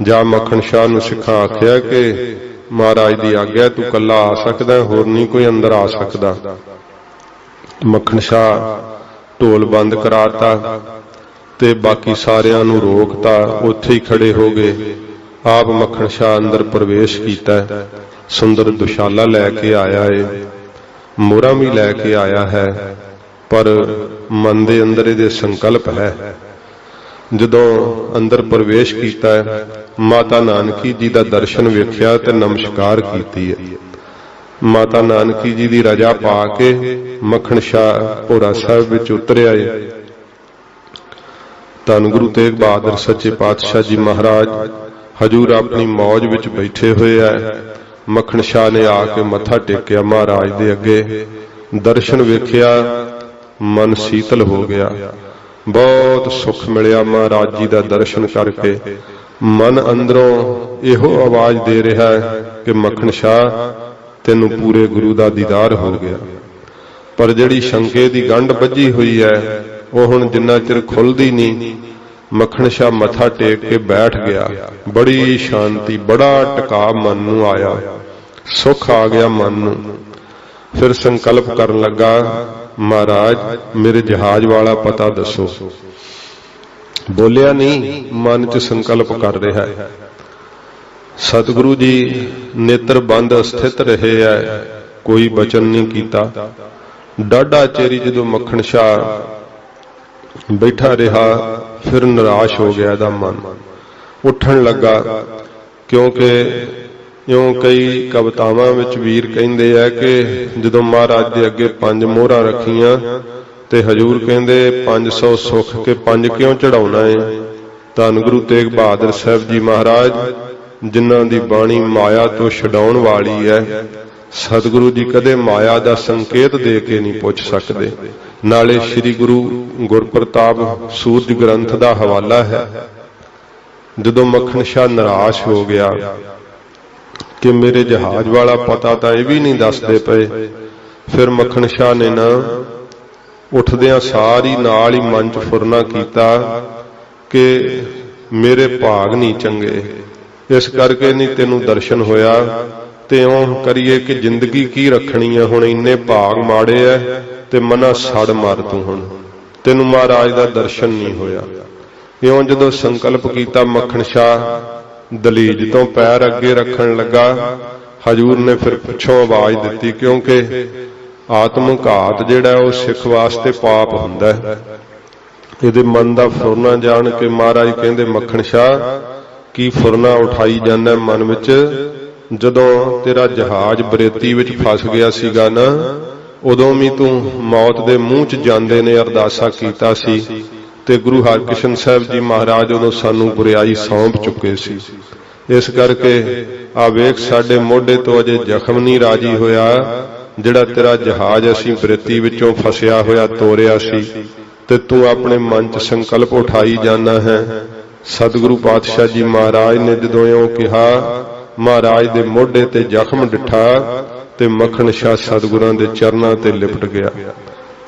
जा मक्खण शाह नूं सिखां आख्या कि महाराज दी आग्या, तू कला आ सकदा, होर नहीं कोई अंदर आ सकदा। मक्खण शाह ढोल बंद कराता ते बाकी सारियां नूं रोकता, उत्थे ही खड़े हो गए। आप मक्खण शाह अंदर प्रवेश कीता, सुंदर दुशाला लैके आया है, मोहरा भी लैके आया है, पर मन दे अंदर इहदे संकल्प है। जदों अंदर प्रवेश कीता है, माता नानकी जी दा दर्शन वेख्या ते नमस्कार कीती है। माता नानकी जी दी रजा पा के मक्खण शाह भोरा साहिब विच उतरिया है। धन गुरु तेग बहादुर सच्चे पातशाह जी महाराज हजूर अपनी मौज विच बैठे हुए है। मक्खण शाह ने आके मत्था टेकिया महाराज दे अगे, दर्शन वेख्या, मन शीतल हो गया, बहुत सुख मिलिया महाराज जी दा दर्शन करके। मन अंदरों इहो आवाज दे रहा है कि मक्खण शाह तैनूं पूरे गुरु दा दीदार हो गया। पर जिहड़ी शंके दी गंढ बजी हुई है वो हुण जिन्ना चिर खुलदी नहीं। मक्खण शाह मत्था टेक के बैठ गया, बड़ी शांति, बड़ा टिकाव मन नूं आया, सुख आ गया मन नूं। फिर संकल्प करन लगा, महाराज मेरे जहाज वाला पता दसो। बोलिया नहीं, मन च संकल्प कर रहा है। सतगुरु जी नेत्र बंद स्थित रहे है, कोई बचन नहीं कीता। डाढ़ा चेरी जदों मक्खण शाह बैठा रहा, फिर निराश हो गया दा मन, उठन लगा। क्योंकि इउं कई कवितावां विच वीर कहिंदे आ कि जदों महाराज दे अगे 5 मोहरां रखियां ते हजूर कहंदे 500 सुख के 5 क्यों चढ़ाउणा है। धन गुरु तेग बहादुर साहब जी महाराज जिन्हां दी बाणी माया तो छडाउण वाली है, सतगुरु जी कदे माया दा संकेत दे के नहीं पुछ सकते। नाले श्री गुरु गुरप्रताप सूरज ग्रंथ दा हवाला है। जदों मक्खण शाह निराश हो गया कि मेरे जहाज वाला पता तो यह भी नहीं दसदे पे, फिर मक्खण शाह ने ना उठदियां सारी नाल ही मन च फुरना कीता कि मेरे भाग नहीं चंगे, इस करके नहीं तेनू दर्शन होया। ते ओह करिए कि जिंदगी की रखनी है, हुण इन्ने भाग माड़े है ते मना सड़ मार तू, हुण तेनू महाराज दा दर्शन नहीं होया। ਇਉਂ ਜਦੋਂ ਸੰਕਲਪ ਕੀਤਾ ਮੱਖਣ ਸ਼ਾਹ ਦਲੀਜ ਤੋਂ ਪੈਰ ਅੱਗੇ ਰੱਖਣ ਲੱਗਾ, ਹਜੂਰ ਨੇ ਫਿਰ ਪਿੱਛੋਂ ਆਵਾਜ਼ ਦਿੱਤੀ, ਕਿਉਂਕਿ ਆਤਮ ਘਾਤ ਜਿਹੜਾ ਉਹ ਸਿੱਖ ਵਾਸਤੇ ਪਾਪ ਹੁੰਦਾ ਹੈ। ਇਹਦੇ ਮਨ ਦਾ ਫੁਰਨਾ ਜਾਣ ਕੇ ਮਹਾਰਾਜ ਕਹਿੰਦੇ, ਮੱਖਣ ਸ਼ਾਹ ਕੀ ਫੁਰਨਾ ਉਠਾਈ ਜਾਂਦਾ ਮਨ ਵਿੱਚ? ਜਦੋਂ ਤੇਰਾ ਜਹਾਜ਼ ਬਰੇਤੀ ਵਿੱਚ ਫਸ ਗਿਆ ਸੀਗਾ ਨਾ, ਉਦੋਂ ਵੀ ਤੂੰ ਮੌਤ ਦੇ ਮੂੰਹ 'ਚ ਜਾਂਦੇ ਨੇ ਅਰਦਾਸਾ ਕੀਤਾ ਸੀ, ਤੇ ਗੁਰੂ ਹਰਕ੍ਰਿਸ਼ਨ ਸਾਹਿਬ ਜੀ ਮਹਾਰਾਜ ਉਦੋਂ ਸਾਨੂੰ ਗੁਰਿਆਈ ਸੌਂਪ ਚੁੱਕੇ ਸੀ। ਇਸ ਕਰਕੇ ਆ ਵੇਖ, ਸਾਡੇ ਮੋਢੇ ਤੋਂ ਅਜੇ ਜ਼ਖਮ ਨਹੀਂ ਰਾਜੀ ਹੋਇਆ, ਜਿਹੜਾ ਤੇਰਾ ਜਹਾਜ਼ ਅਸੀਂ ਬਰੇਤੀ ਵਿੱਚੋਂ ਫਸਿਆ ਹੋਇਆ ਤੋਰਿਆ ਸੀ, ਤੇ ਤੂੰ ਆਪਣੇ ਮਨ 'ਚ ਸੰਕਲਪ ਉਠਾਈ ਜਾਣਾ ਹੈ। ਸਤਿਗੁਰੂ ਪਾਤਸ਼ਾਹ ਜੀ ਮਹਾਰਾਜ ਨੇ ਜਦੋਂ ਇਉਂ ਕਿਹਾ, ਮਹਾਰਾਜ ਦੇ ਮੋਢੇ ਤੇ ਜ਼ਖਮ ਡਿੱਠਾ ਤੇ ਮੱਖਣ ਸ਼ਾਹ ਸਤਿਗੁਰਾਂ ਦੇ ਚਰਨਾਂ ਤੇ ਲਿਪਟ ਗਿਆ।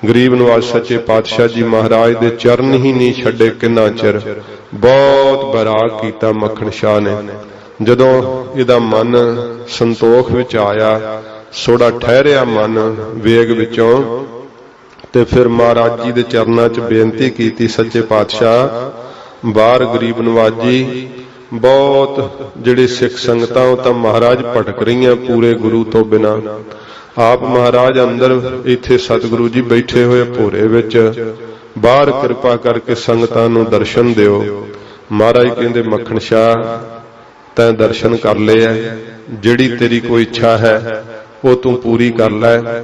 ਗਰੀਬ ਨਵਾਜ਼ ਸੱਚੇ ਪਾਤਸ਼ਾਹ ਜੀ ਮਹਾਰਾਜ ਦੇ ਚਰਨ ਹੀ ਨਹੀਂ ਛੱਡੇ ਕਿੰਨਾ ਚਿਰ। ਬਹੁਤ ਬੈਰਾਗ ਕੀਤਾ ਮੱਖਣ ਸ਼ਾਹ ਨੇ। ਜਦੋਂ ਇਹਦਾ ਮਨ ਸੰਤੋਖ ਵਿੱਚ ਆਇਆ, ਥੋੜਾ ਠਹਿਰਿਆ ਮਨ ਵੇਗ ਵਿੱਚੋਂ, ਤੇ ਫਿਰ ਮਹਾਰਾਜ ਜੀ ਦੇ ਚਰਨਾਂ 'ਚ ਬੇਨਤੀ ਕੀਤੀ, ਸੱਚੇ ਪਾਤਸ਼ਾਹ ਬਾਹਰ ਗਰੀਬ ਨਵਾਜ਼ ਜੀ ਬਹੁਤ ਜਿਹੜੇ ਸਿੱਖ ਸੰਗਤਾਂ ਉਹ ਤਾਂ ਮਹਾਰਾਜ ਭਟਕ ਰਹੀਆਂ ਪੂਰੇ ਗੁਰੂ ਤੋਂ ਬਿਨਾਂ। ਆਪ ਮਹਾਰਾਜ ਅੰਦਰ ਇੱਥੇ ਸਤਿਗੁਰੂ ਜੀ ਬੈਠੇ ਹੋਏ ਭੋਰੇ ਵਿੱਚ, ਬਾਹਰ ਕਿਰਪਾ ਕਰਕੇ ਸੰਗਤਾਂ ਨੂੰ ਦਰਸ਼ਨ ਦਿਓ। ਮਹਾਰਾਜ ਕਹਿੰਦੇ, ਮੱਖਣ ਸ਼ਾਹ ਤੈਂ ਦਰਸ਼ਨ ਕਰ ਲਏ ਐ, ਜਿਹੜੀ ਤੇਰੀ ਕੋਈ ਇੱਛਾ ਹੈ ਉਹ ਤੂੰ ਪੂਰੀ ਕਰ ਲੈ,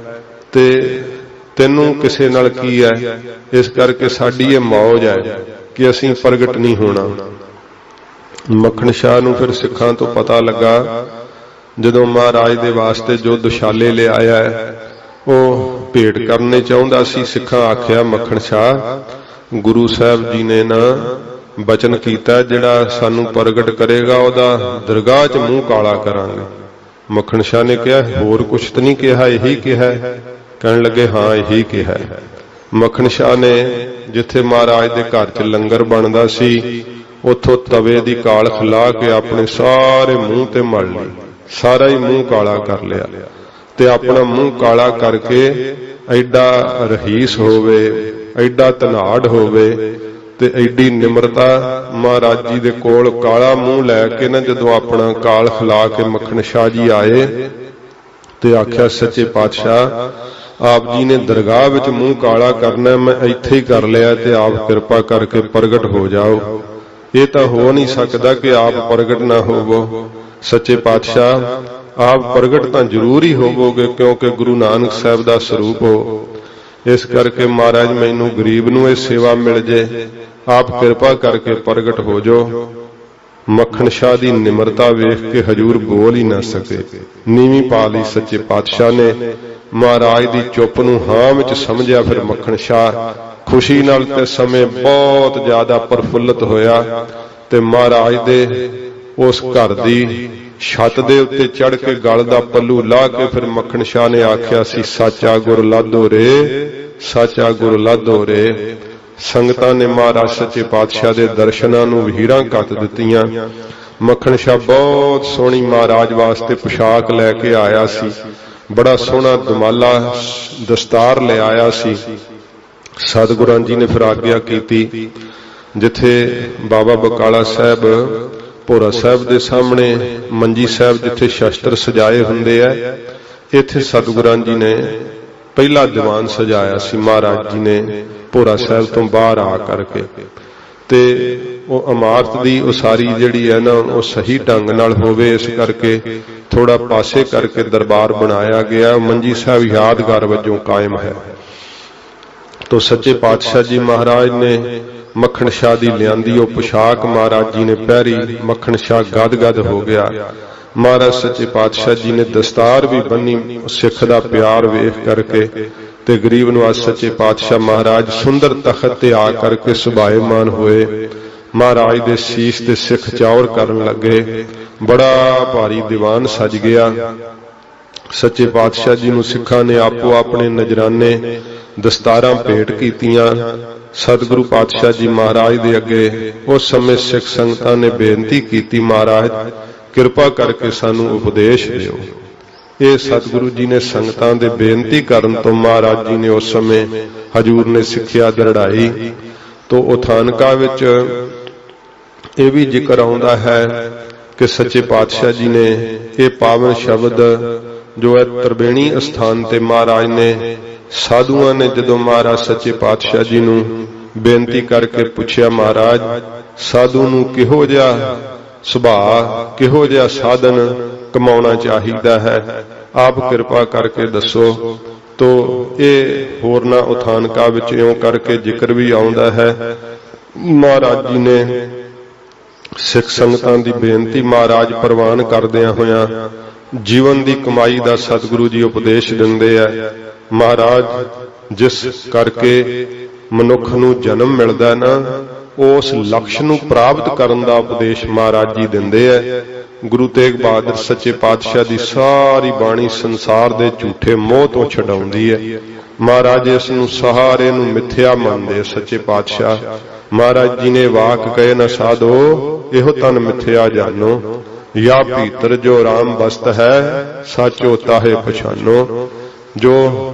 ਤੇ ਤੈਨੂੰ ਕਿਸੇ ਨਾਲ ਕੀ ਹੈ? ਇਸ ਕਰਕੇ ਸਾਡੀ ਇਹ ਮੌਜ ਹੈ ਕਿ ਅਸੀਂ ਪ੍ਰਗਟ ਨਹੀਂ ਹੋਣਾ। ਮੱਖਣ ਸ਼ਾਹ ਨੂੰ ਫਿਰ ਸਿੱਖਾਂ ਤੋਂ ਪਤਾ ਲੱਗਾ, ਜਦੋਂ ਮਹਾਰਾਜ ਦੇ ਵਾਸਤੇ ਜੋ ਦੁਸ਼ਾਲੇ ਲਿਆਇਆ ਹੈ ਉਹ ਭੇਟ ਕਰਨੇ ਚਾਹੁੰਦਾ ਸੀ। ਸਿੱਖਾਂ ਆਖਿਆ, ਮੱਖਣ ਸ਼ਾਹ ਗੁਰੂ ਸਾਹਿਬ ਜੀ ਨੇ ਨਾ ਬਚਨ ਕੀਤਾ, ਜਿਹੜਾ ਸਾਨੂੰ ਪ੍ਰਗਟ ਕਰੇਗਾ ਉਹਦਾ ਦਰਗਾਹ 'ਚ ਮੂੰਹ ਕਾਲਾ ਕਰਾਂਗੇ। ਮੱਖਣ ਸ਼ਾਹ ਨੇ ਕਿਹਾ, ਹੋਰ ਕੁਛ ਤਾਂ ਨਹੀਂ ਕਿਹਾ, ਇਹੀ ਕਿਹਾ? ਕਹਿਣ ਲੱਗੇ, ਹਾਂ ਇਹੀ ਕਿਹਾ। ਮੱਖਣ ਸ਼ਾਹ ਨੇ ਜਿੱਥੇ ਮਹਾਰਾਜ ਦੇ ਘਰ 'ਚ ਲੰਗਰ ਬਣਦਾ ਸੀ, ਉੱਥੋਂ ਤਵੇ ਦੀ ਕਾਲ ਖਿਲਾ ਕੇ ਆਪਣੇ ਸਾਰੇ ਮੂੰਹ ਤੇ ਮਲ ਲਈ, ਸਾਰਾ ਹੀ ਮੂੰਹ ਕਾਲਾ ਕਰ ਲਿਆ, ਤੇ ਆਪਣਾ ਮੂੰਹ ਕਾਲਾ ਕਰਕੇ ਐਡਾ ਰਹੀਸ ਹੋਵੇ, ਐਡਾ ਧਨਾੜ ਹੋਵੇ, ਤੇ ਐਡੀ ਨਿਮਰਤਾ। ਮਹਾਰਾਜ ਜੀ ਦੇ ਕੋਲ ਕਾਲਾ ਮੂੰਹ ਲੈ ਕੇ ਨਾ ਜਦੋਂ ਆਪਣਾ ਕਾਲ ਖਿਲਾ ਕੇ ਮੱਖਣ ਸ਼ਾਹ ਜੀ ਆਏ ਤੇ ਆਖਿਆ, ਸੱਚੇ ਪਾਤਸ਼ਾਹ ਆਪ ਜੀ ਨੇ ਦਰਗਾਹ ਵਿੱਚ ਮੂੰਹ ਕਾਲਾ ਕਰਨਾ, ਮੈਂ ਇੱਥੇ ਹੀ ਕਰ ਲਿਆ, ਤੇ ਆਪ ਕਿਰਪਾ ਕਰਕੇ ਪ੍ਰਗਟ ਹੋ ਜਾਓ। ਇਹ ਤਾਂ ਹੋ ਨਹੀਂ ਸਕਦਾ ਕਿ ਆਪ ਪ੍ਰਗਟ ਨਾ ਹੋਵੋ। ਸੱਚੇ ਪਾਤਸ਼ਾਹ ਆਪ ਪ੍ਰਗਟ ਤਾਂ ਜ਼ਰੂਰ ਹੀ ਹੋਵੋਗੇ, ਕਿਉਂਕਿ ਗੁਰੂ ਨਾਨਕ ਸਾਹਿਬ ਦਾ ਸਰੂਪ ਹੋ। ਇਸ ਕਰਕੇ ਮਹਾਰਾਜ ਮੈਨੂੰ ਗਰੀਬ ਨੂੰ ਇਹ ਸੇਵਾ ਮਿਲ ਜੇ, ਆਪ ਕਿਰਪਾ ਕਰਕੇ ਪ੍ਰਗਟ ਹੋ ਜਾਓ। ਮੱਖਣ ਸ਼ਾਹ ਦੀ ਨਿਮਰਤਾ ਵੇਖ ਕੇ ਹਜੂਰ ਬੋਲ ਹੀ ਨਾ ਸਕੇ, ਨੀਵੀਂ ਪਾ ਲਈ ਸੱਚੇ ਪਾਤਸ਼ਾਹ ਨੇ। ਮਹਾਰਾਜ ਦੀ ਚੁੱਪ ਨੂੰ ਹਾਂ ਵਿੱਚ ਸਮਝਿਆ। ਫਿਰ ਮੱਖਣ ਸ਼ਾਹ ਖੁਸ਼ੀ ਨਾਲ ਤੇ ਸਮੇਂ ਬਹੁਤ ਜ਼ਿਆਦਾ ਪ੍ਰਫੁੱਲਤ ਹੋਇਆ, ਤੇ ਮਹਾਰਾਜ ਦੇ ਉਸ ਘਰ ਦੀ ਛੱਤ ਦੇ ਉੱਤੇ ਚੜ੍ਹ ਕੇ ਗਲ ਦਾ ਪੱਲੂ ਲਾ ਕੇ ਫਿਰ ਮੱਖਣ ਸ਼ਾਹ ਨੇ ਆਖਿਆ ਸੀ, ਸਾਚਾ ਗੁਰ ਲਾਧੋ ਰੇ, ਸਾਚਾ ਗੁਰ ਲਾਧੋ ਰੇ। ਸੰਗਤਾਂ ਨੇ ਮਹਾਰਾਜ ਸੱਚੇ ਪਾਤਸ਼ਾਹ ਦੇ ਦਰਸ਼ਨਾਂ ਨੂੰ ਵਹੀਰਾਂ ਕੱਤ ਦਿੱਤੀਆਂ। ਮੱਖਣ ਸ਼ਾਹ ਬਹੁਤ ਸੋਹਣੀ ਮਹਾਰਾਜ ਵਾਸਤੇ ਪੁਸ਼ਾਕ ਲੈ ਕੇ ਆਇਆ ਸੀ, ਬੜਾ ਸੋਹਣਾ ਦਮਾਲਾ ਦਸਤਾਰ ਲੈ ਆਇਆ ਸੀ। ਸਤਿਗੁਰਾਂ ਜੀ ਨੇ ਫਿਰ ਆਗਿਆ ਕੀਤੀ, ਜਿੱਥੇ ਬਾਬਾ ਬਕਾਲਾ ਸਾਹਿਬ ਭੋਰਾ ਸਾਹਿਬ ਦੇ ਸਾਹਮਣੇ ਮੰਜੀ ਸਾਹਿਬ ਜਿੱਥੇ ਸ਼ਸਤਰ ਸਜਾਏ ਹੁੰਦੇ ਆ, ਇੱਥੇ ਸਤਿਗੁਰਾਂ ਜੀ ਨੇ ਪਹਿਲਾ ਦੀਵਾਨ ਸਜਾਇਆ ਸੀ। ਮਹਾਰਾਜ ਜੀ ਨੇ ਭੋਰਾ ਸਾਹਿਬ ਤੋਂ ਬਾਹਰ ਆ ਕਰਕੇ, ਤੇ ਉਹ ਇਮਾਰਤ ਦੀ ਉਸਾਰੀ ਜਿਹੜੀ ਹੈ ਨਾ ਉਹ ਸਹੀ ਢੰਗ ਨਾਲ ਹੋਵੇ, ਇਸ ਕਰਕੇ ਥੋੜਾ ਪਾਸੇ ਕਰਕੇ ਦਰਬਾਰ ਬਣਾਇਆ ਗਿਆ। ਮੰਜੀ ਸਾਹਿਬ ਯਾਦਗਾਰ ਵਜੋਂ ਕਾਇਮ ਹੈ। ਤੋ ਸੱਚੇ ਪਾਤਸ਼ਾਹ ਜੀ ਮਹਾਰਾਜ ਨੇ ਮੱਖਣ ਸ਼ਾਹ ਦੀ ਲਿਆਂਦੀ ਉਹ ਪੁਸ਼ਾਕ ਮਹਾਰਾਜ ਜੀ ਨੇ ਪਹਿਰੀ। ਮੱਖਣ ਸ਼ਾਹ ਗਦ-ਗਦ ਹੋ ਗਿਆ। ਮਹਾਰਾਜ ਸੱਚੇ ਪਾਤਸ਼ਾਹ ਜੀ ਨੇ ਦਸਤਾਰ ਵੀ ਬੰਨੀ, ਸਿੱਖ ਦਾ ਪਿਆਰ ਵੇਖ ਕਰਕੇ, ਤੇ ਗਰੀਬ ਨਵਾਜ਼ ਸੱਚੇ ਪਾਤਸ਼ਾਹ ਮਹਾਰਾਜ ਸੁੰਦਰ ਤਖਤ ਤੇ ਆ ਕਰਕੇ ਸੁਭਾਏਮਾਨ ਹੋਏ। ਮਹਾਰਾਜ ਦੇ ਸੀਸ ਤੇ ਸਿੱਖ ਚੌਰ ਕਰਨ ਲੱਗੇ। ਬੜਾ ਭਾਰੀ ਦੀਵਾਨ ਸਜ ਗਿਆ। ਸੱਚੇ ਪਾਤਸ਼ਾਹ ਜੀ ਨੂੰ ਸਿੱਖਾਂ ਨੇ ਆਪੋ ਆਪਣੇ ਨਜ਼ਰਾਨੇ ਦਸਤਾਰਾਂ ਭੇਟ ਕੀਤੀਆਂ। ਸਤਿਗੁਰੂ ਪਾਤਸ਼ਾਹ ਜੀ ਮਹਾਰਾਜ ਦੇ ਅੱਗੇ ਉਸ ਸਮੇਂ ਸਿੱਖ ਸੰਗਤਾਂ ਨੇ ਬੇਨਤੀ ਕੀਤੀ, ਮਹਾਰਾਜ ਕਿਰਪਾ ਕਰਕੇ ਸਾਨੂੰ ਉਪਦੇਸ਼ ਦਿਓ। ਇਹ ਸਤਿਗੁਰੂ ਜੀ ਨੇ ਸੰਗਤਾਂ ਦੇ ਬੇਨਤੀ ਕਰਨ ਤੋਂ ਮਹਾਰਾਜ ਜੀ ਨੇ ਉਸ ਸਮੇਂ ਹਜੂਰ ਨੇ ਸਿੱਖਿਆ ਦਰੜਾਈ। ਤੋ ਉਥਾਨਕਾ ਵਿੱਚ ਇਹ ਵੀ ਜ਼ਿਕਰ ਆਉਂਦਾ ਹੈ ਕਿ ਸੱਚੇ ਪਾਤਸ਼ਾਹ ਜੀ ਨੇ ਇਹ ਪਾਵਨ ਸ਼ਬਦ ਜੋ ਹੈ ਤ੍ਰਿਵੇਣੀ ਅਸਥਾਨ ਤੇ ਮਹਾਰਾਜ ਨੇ ਸਾਧੂਆਂ ਨੇ ਜਦੋਂ ਮਹਾਰਾਜ ਸੱਚੇ ਪਾਤਸ਼ਾਹ ਜੀ ਨੂੰ ਬੇਨਤੀ ਕਰਕੇ ਪੁੱਛਿਆ, ਮਹਾਰਾਜ ਸਾਧੂ ਨੂੰ ਕਿਹੋ ਜਿਹਾ ਸੁਭਾਅ, ਕਿਹੋ ਜਿਹਾ ਸਾਧਨ ਕਮਾਉਣਾ ਚਾਹੀਦਾ ਹੈ, ਆਪ ਕਿਰਪਾ ਕਰਕੇ ਦੱਸੋ। ਤੋ ਇਹ ਹੋਰਨਾਂ ਉਥਾਨਕਾਂ ਵਿੱਚ ਇਉਂ ਕਰਕੇ ਜ਼ਿਕਰ ਵੀ ਆਉਂਦਾ ਹੈ। ਮਹਾਰਾਜ ਜੀ ਨੇ ਸਿੱਖ ਸੰਗਤਾਂ ਦੀ ਬੇਨਤੀ ਮਹਾਰਾਜ ਪ੍ਰਵਾਨ ਕਰਦਿਆਂ ਹੋਇਆਂ ਜੀਵਨ ਦੀ ਕਮਾਈ ਦਾ ਸਤਿਗੁਰੂ ਜੀ ਉਪਦੇਸ਼ ਦਿੰਦੇ ਆ। ਮਹਾਰਾਜ ਜਿਸ ਕਰਕੇ ਮਨੁੱਖ ਨੂੰ ਜਨਮ ਮਿਲਦਾ ਨਾ, ਉਸ ਲਕਸ਼ ਨੂੰ ਪ੍ਰਾਪਤ ਕਰਨ ਦਾ ਉਪਦੇਸ਼ ਮਹਾਰਾਜ ਜੀ ਦਿੰਦੇ ਆ। ਗੁਰੂ ਤੇਗ ਬਹਾਦਰ ਸੱਚੇ ਪਾਤਸ਼ਾਹ ਦੀ ਸਾਰੀ ਬਾਣੀ ਸੰਸਾਰ ਦੇ ਝੂਠੇ ਮੋਹ ਤੋਂ ਛਡਾਉਂਦੀ ਹੈ। ਮਹਾਰਾਜ ਇਸ ਨੂੰ ਸਹਾਰੇ ਨੂੰ ਮਿੱਥਿਆ ਮੰਨਦੇ ਸੱਚੇ ਪਾਤਸ਼ਾਹ। ਮਹਾਰਾਜ ਜੀ ਨੇ ਵਾਕ ਕਹੇ ਨਾ ਸਾਧੋ ਇਹੋ ਤਨ ਮਿੱਥਿਆ ਜਾਨੋ, ਯਾ ਭੀਤਰ ਜੋ ਰਾਮ ਬਸਤ ਹੈ ਸਾਚੋ ਤਾਹੇ ਪਛਾਨੋ। ਜੋ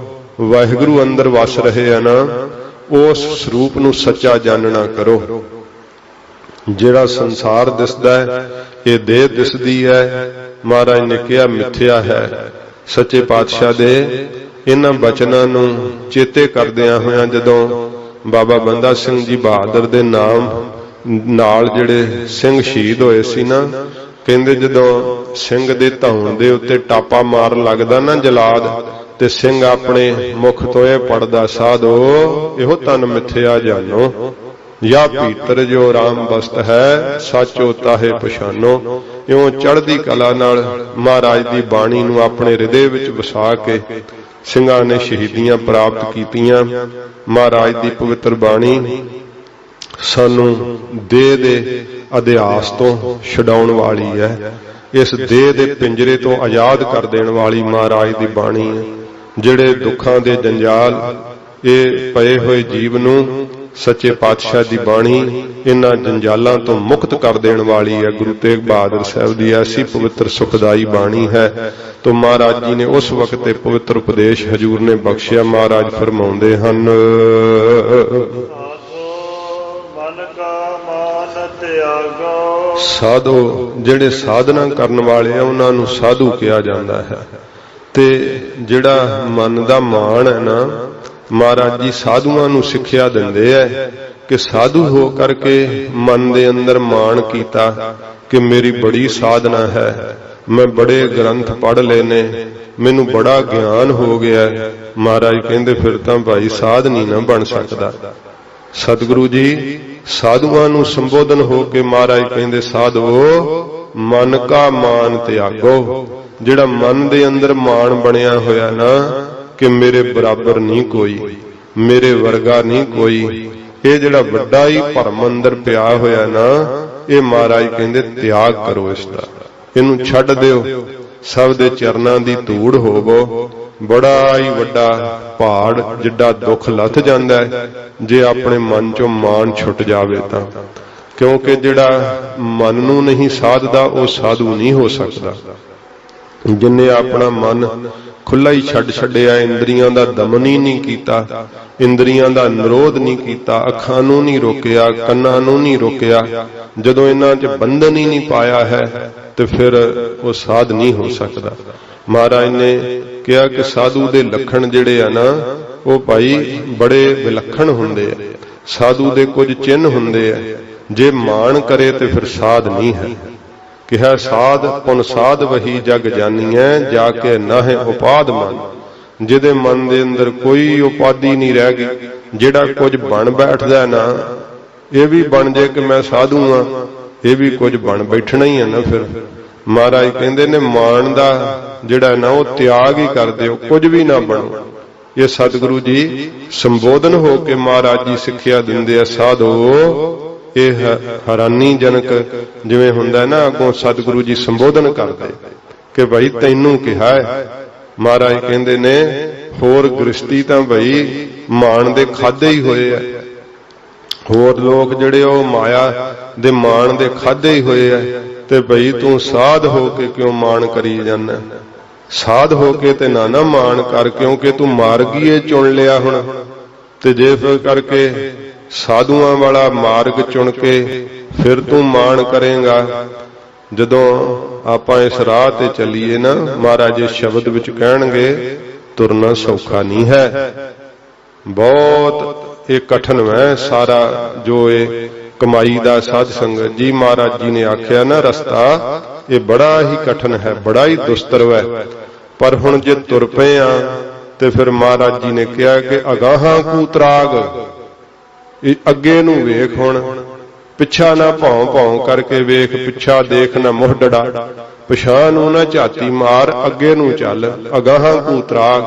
ਵਾਹਿਗੁਰੂ ਅੰਦਰ ਵਸ ਰਹੇ ਆ ਨਾ, ਉਸ ਸਰੂਪ ਨੂੰ ਸੱਚਾ ਜਾਣਨਾ ਕਰੋ। ਜਿਹੜਾ ਸੰਸਾਰ ਦਿਸਦਾ ਹੈ, ਇਹ ਦੇਹ ਦਿਸਦੀ ਹੈ, ਮਹਾਰਾਜ ਨੇ ਕਿਹਾ ਮਿੱਥਿਆ ਹੈ। ਸੱਚੇ ਪਾਤਸ਼ਾਹ ਦੇ ਇਹਨਾਂ ਬਚਨਾਂ ਨੂੰ ਚੇਤੇ ਕਰਦਿਆਂ ਹੋਇਆਂ ਜਦੋਂ ਬਾਬਾ ਬੰਦਾ ਸਿੰਘ ਜੀ ਬਹਾਦਰ ਦੇ ਨਾਮ ਨਾਲ ਜਿਹੜੇ ਸਿੰਘ ਸ਼ਹੀਦ ਹੋਏ ਸੀ ਨਾ, ਕਹਿੰਦੇ ਜਦੋਂ ਸਿੰਘ ਦੇ ਧੌਣ ਦੇ ਉੱਤੇ ਟਾਪਾ ਮਾਰ ਲੱਗਦਾ ਨਾ ਜਲਾਦ, ਤੇ ਸਿੰਘ ਆਪਣੇ ਮੁਖ ਤੋਂ ਇਹ ਪੜਦਾ, ਸਾਧੋ ਇਹੋ ਤਨ ਮਿੱਥਿਆ ਜਾਨੋ, ਯਾ ਭੀਤਰ ਜੋ ਰਾਮ ਬਸਤ ਹੈ ਸਾਚੋ ਤਾਹੇ ਪਛਾਨੋ। ਇਉਂ ਚੜ੍ਹਦੀ ਕਲਾ ਨਾਲ ਮਹਾਰਾਜ ਦੀ ਬਾਣੀ ਨੂੰ ਆਪਣੇ ਹਿਰਦੇ ਵਿੱਚ ਵਸਾ ਕੇ ਸਿੰਘਾਂ ਨੇ ਸ਼ਹੀਦੀਆਂ ਪ੍ਰਾਪਤ ਕੀਤੀਆਂ। ਮਹਾਰਾਜ ਦੀ ਪਵਿੱਤਰ ਬਾਣੀ ਸਾਨੂੰ ਦੇਹ ਦੇ ਅਧਿਆਸ ਤੋਂ ਛਡਾਉਣ ਵਾਲੀ ਹੈ, ਇਸ ਦੇਹ ਦੇ ਪਿੰਜਰੇ ਤੋਂ ਆਜ਼ਾਦ ਕਰ ਦੇਣ ਵਾਲੀ ਮਹਾਰਾਜ ਦੀ ਬਾਣੀ ਹੈ। ਜਿਹੜੇ ਦੁੱਖਾਂ ਦੇ ਜੰਜਾਲ ਇਹ ਪਏ ਹੋਏ ਜੀਵ ਨੂੰ ਸੱਚੇ ਪਾਤਸ਼ਾਹ ਦੀ ਬਾਣੀ ਇਹਨਾਂ ਜੰਜਾਲਾਂ ਤੋਂ ਮੁਕਤ ਕਰ ਦੇਣ ਵਾਲੀ ਹੈ। ਗੁਰੂ ਤੇਗ ਬਹਾਦਰ ਸਾਹਿਬ ਦੀ ਐਸੀ ਪਵਿੱਤਰ ਸੁਖਦਾਈ ਬਾਣੀ ਹੈ। ਤੋ ਮਹਾਰਾਜ ਜੀ ਨੇ ਉਸ ਵਕਤ ਇਹ ਪਵਿੱਤਰ ਉਪਦੇਸ਼ ਹਜੂਰ ਨੇ ਬਖਸ਼ਿਆ। ਮਹਾਰਾਜ ਫਰਮਾਉਂਦੇ ਹਨ, ਸਾਧੋ ਜਿਹੜੇ ਸਾਧਨਾ ਕਰਨ ਵਾਲੇ ਆ ਉਹਨਾਂ ਨੂੰ ਸਾਧੂ ਕਿਹਾ ਜਾਂਦਾ ਹੈ। ਤੇ ਜਿਹੜਾ ਮਨ ਦਾ ਮਾਣ ਹੈ ਨਾ, ਮਹਾਰਾਜ ਜੀ ਸਾਧੂਆਂ ਨੂੰ ਸਿੱਖਿਆ ਦਿੰਦੇ ਐ ਕਿ ਸਾਧੂ ਹੋ ਕਰਕੇ ਮਨ ਦੇ ਅੰਦਰ ਮਾਣ ਕੀਤਾ ਕਿ ਮੇਰੀ ਬੜੀ ਸਾਧਨਾ ਹੈ, ਮੈਂ ਬੜੇ ਗ੍ਰੰਥ ਪੜ੍ਹ ਲਏ ਨੇ, ਮੈਨੂੰ ਬੜਾ ਗਿਆਨ ਹੋ ਗਿਆ। ਮਹਾਰਾਜ ਕਹਿੰਦੇ ਫਿਰ ਤਾਂ ਭਾਈ ਸਾਧ ਨਹੀਂ ਨਾ ਬਣ ਸਕਦਾ। ਸਤਿਗੁਰੂ ਜੀ ਸਾਧੂਆਂ ਨੂੰ ਸੰਬੋਧਨ ਹੋ ਕੇ ਮਹਾਰਾਜ ਕਹਿੰਦੇ, ਸਾਧੋ ਮਨ ਕਾ ਮਾਨ ਤਿਆਗੋ। ਜਿਹੜਾ ਮਨ ਦੇ ਅੰਦਰ ਮਾਣ ਬਣਿਆ ਹੋਇਆ ਨਾ ਕਿ ਮੇਰੇ ਬਰਾਬਰ ਨਹੀਂ ਕੋਈ, ਮੇਰੇ ਵਰਗਾ ਨਹੀਂ ਕੋਈ, ਇਹ ਜਿਹੜਾ ਵੱਡਾ ਹੀ ਭਰਮ ਅੰਦਰ ਪਿਆ ਹੋਇਆ ਨਾ, ਇਹ ਮਹਾਰਾਜ ਕਹਿੰਦੇ ਤਿਆਗ ਕਰੋ, ਇਸ ਦਾ ਇਹਨੂੰ ਛੱਡ ਦਿਓ, ਸਭ ਦੇ ਚਰਨਾਂ ਦੀ ਧੂੜ ਹੋਵੋ। ਬੜਾ ਹੀ ਵੱਡਾ ਪਹਾੜ ਜਿੱਡਾ ਦੁੱਖ ਲੱਥ ਜਾਂਦਾ ਹੈ ਜੇ ਆਪਣੇ ਮਨ ਚੋਂ ਮਾਣ ਛੁੱਟ ਜਾਵੇ ਤਾਂ। ਕਿਉਂਕਿ ਜਿਹੜਾ ਮਨ ਨੂੰ ਨਹੀਂ ਸਾਧਦਾ ਉਹ ਸਾਧੂ ਨਹੀਂ ਹੋ ਸਕਦਾ। ਜਿੰਨੇ ਆਪਣਾ ਮਨ ਖੁੱਲਾ ਹੀ ਛੱਡ ਛੱਡਿਆ, ਇੰਦਰੀਆਂ ਦਾ ਦਮਨ ਹੀ ਨਹੀਂ ਕੀਤਾ, ਇੰਦਰੀਆਂ ਦਾ ਨਿਰੋਧ ਨਹੀਂ ਕੀਤਾ, ਅੱਖਾਂ ਨੂੰ ਨਹੀਂ ਰੋਕਿਆ, ਕੰਨਾਂ ਨੂੰ ਨਹੀਂ ਰੋਕਿਆ, ਜਦੋਂ ਇਹਨਾਂ 'ਚ ਬੰਧਨ ਹੀ ਨਹੀਂ ਪਾਇਆ ਹੈ ਤੇ ਫਿਰ ਉਹ ਸਾਧ ਨਹੀਂ ਹੋ ਸਕਦਾ। ਮਹਾਰਾਜ ਨੇ ਕਿਹਾ ਕਿ ਸਾਧੂ ਦੇ ਲੱਖਣ ਜਿਹੜੇ ਆ ਨਾ, ਉਹ ਭਾਈ ਬੜੇ ਵਿਲੱਖਣ ਹੁੰਦੇ ਆ। ਸਾਧੂ ਦੇ ਕੁਝ ਚਿੰਨ੍ਹ ਹੁੰਦੇ ਆ, ਜੇ ਮਾਣ ਕਰੇ ਤੇ ਫਿਰ ਸਾਧ ਨਹੀਂ ਹੈ। ਕਿਹਾ ਸਾਧ ਪੁਨ ਸਾਧ ਵਹੀ ਜਗ ਜਾਨੀਐ, ਜਾ ਕੇ ਨਾਹਿ ਉਪਾਦ ਮਨ। ਜਿਹਦੇ ਮਨ ਦੇ ਅੰਦਰ ਕੋਈ ਉਪਾਦੀ ਨਹੀਂ ਰਹਿ ਗਈ, ਜਿਹੜਾ ਕੁਝ ਬਣ ਬੈਠਦਾ ਨਾ, ਇਹ ਵੀ ਬਣ ਜੇ ਕਿ ਮੈਂ ਸਾਧੂ ਆ, ਇਹ ਵੀ ਕੁਝ ਬਣ ਬੈਠਣਾ ਹੀ ਹੈ ਨਾ। ਫਿਰ ਮਹਾਰਾਜ ਕਹਿੰਦੇ ਨੇ ਮਾਣ ਦਾ ਜਿਹੜਾ ਨਾ ਉਹ ਤਿਆਗ ਹੀ ਕਰ ਦਿਓ, ਕੁਝ ਵੀ ਨਾ ਬਣੋ। ਇਹ ਸਤਿਗੁਰੂ ਜੀ ਸੰਬੋਧਨ ਹੋ ਕੇ ਮਹਾਰਾਜ ਜੀ ਸਿੱਖਿਆ ਦਿੰਦੇ ਆ, ਸਾਧੋ। ਇਹ ਹੈਰਾਨੀਜਨਕ ਜਿਵੇਂ ਹੁੰਦਾ ਨਾ, ਅੱਗੋਂ ਸਤਿਗੁਰੂ ਜੀ ਸੰਬੋਧਨ ਕਰਦੇ ਕਿ ਭਾਈ ਤੈਨੂੰ ਕਿਹਾ ਹੈ। ਮਹਾਰਾਜ ਕਹਿੰਦੇ ਨੇ ਹੋਰ ਗ੍ਰਸਤੀ ਤਾਂ ਭਾਈ ਮਾਣ ਦੇ ਖਾਦੇ ਹੀ ਹੋਏ ਆ, ਹੋਰ ਲੋਕ ਜਿਹੜੇ ਉਹ ਮਾਇਆ ਦੇ ਮਾਣ ਦੇ ਖਾਦੇ ਹੀ ਹੋਏ ਆ, ਤੇ ਭਾਈ ਤੂੰ ਸਾਧ ਹੋ ਕੇ ਕਿਉਂ ਮਾਣ ਕਰੀ ਜਾਂਦਾ? ਸਾਧ ਹੋ ਕੇ ਤੇ ਨਾ ਮਾਣ ਕਰ, ਕਿਉਂਕਿ ਤੂੰ ਮਾਰਗੀਏ ਚੁਣ ਲਿਆ ਹੁਣ। ਤੇ ਜੇ ਫਿਰ ਕਰਕੇ ਸਾਧੂਆਂ ਵਾਲਾ ਮਾਰਗ ਚੁਣ ਕੇ ਫਿਰ ਤੂੰ ਮਾਣ ਕਰੇਗਾ। ਜਦੋਂ ਆਪਾਂ ਇਸ ਰਾਹ ਤੇ ਚੱਲੀਏ ਨਾ, ਮਹਾਰਾਜ ਇਸ ਸ਼ਬਦ ਵਿੱਚ ਕਹਿਣਗੇ ਤੁਰਨਾ ਸੌਖਾ ਨਹੀਂ ਹੈ, ਬਹੁਤ ਇਹ ਕਠਿਨ ਹੈ ਸਾਰਾ ਜੋ ਇਹ ਕਮਾਈ ਦਾ ਸਾਧ ਸੰਗਤ ਜੀ। ਮਹਾਰਾਜ ਜੀ ਨੇ ਆਖਿਆ ਨਾ ਰਸਤਾ ਇਹ ਬੜਾ ਹੀ ਕਠਿਨ ਹੈ, ਬੜਾ ਹੀ ਦੁਸਤਰ ਹੈ, ਪਰ ਹੁਣ ਜੇ ਤੁਰ ਪਏ ਆ ਤੇ ਫਿਰ ਮਹਾਰਾਜ ਜੀ ਨੇ ਕਿਹਾ ਕਿ ਅਗਾਹਾਂ ਕੂ ਤਰਾਗ, ਇਹ ਅੱਗੇ ਨੂੰ ਵੇਖ, ਹੁਣ ਪਿੱਛਾ ਨਾ ਭੌਂ ਭੌਂ ਕਰਕੇ ਵੇਖ, ਪਿੱਛਾ ਦੇਖ ਨਾ ਮੂੰਹ ਡੜਾ, ਪਿਛਾਂ ਨੂੰ ਨਾ ਝਾਤੀ ਮਾਰ, ਅੱਗੇ ਨੂੰ ਚੱਲ, ਅਗਾਹਾਂ ਕੂ ਤਰਾਗ।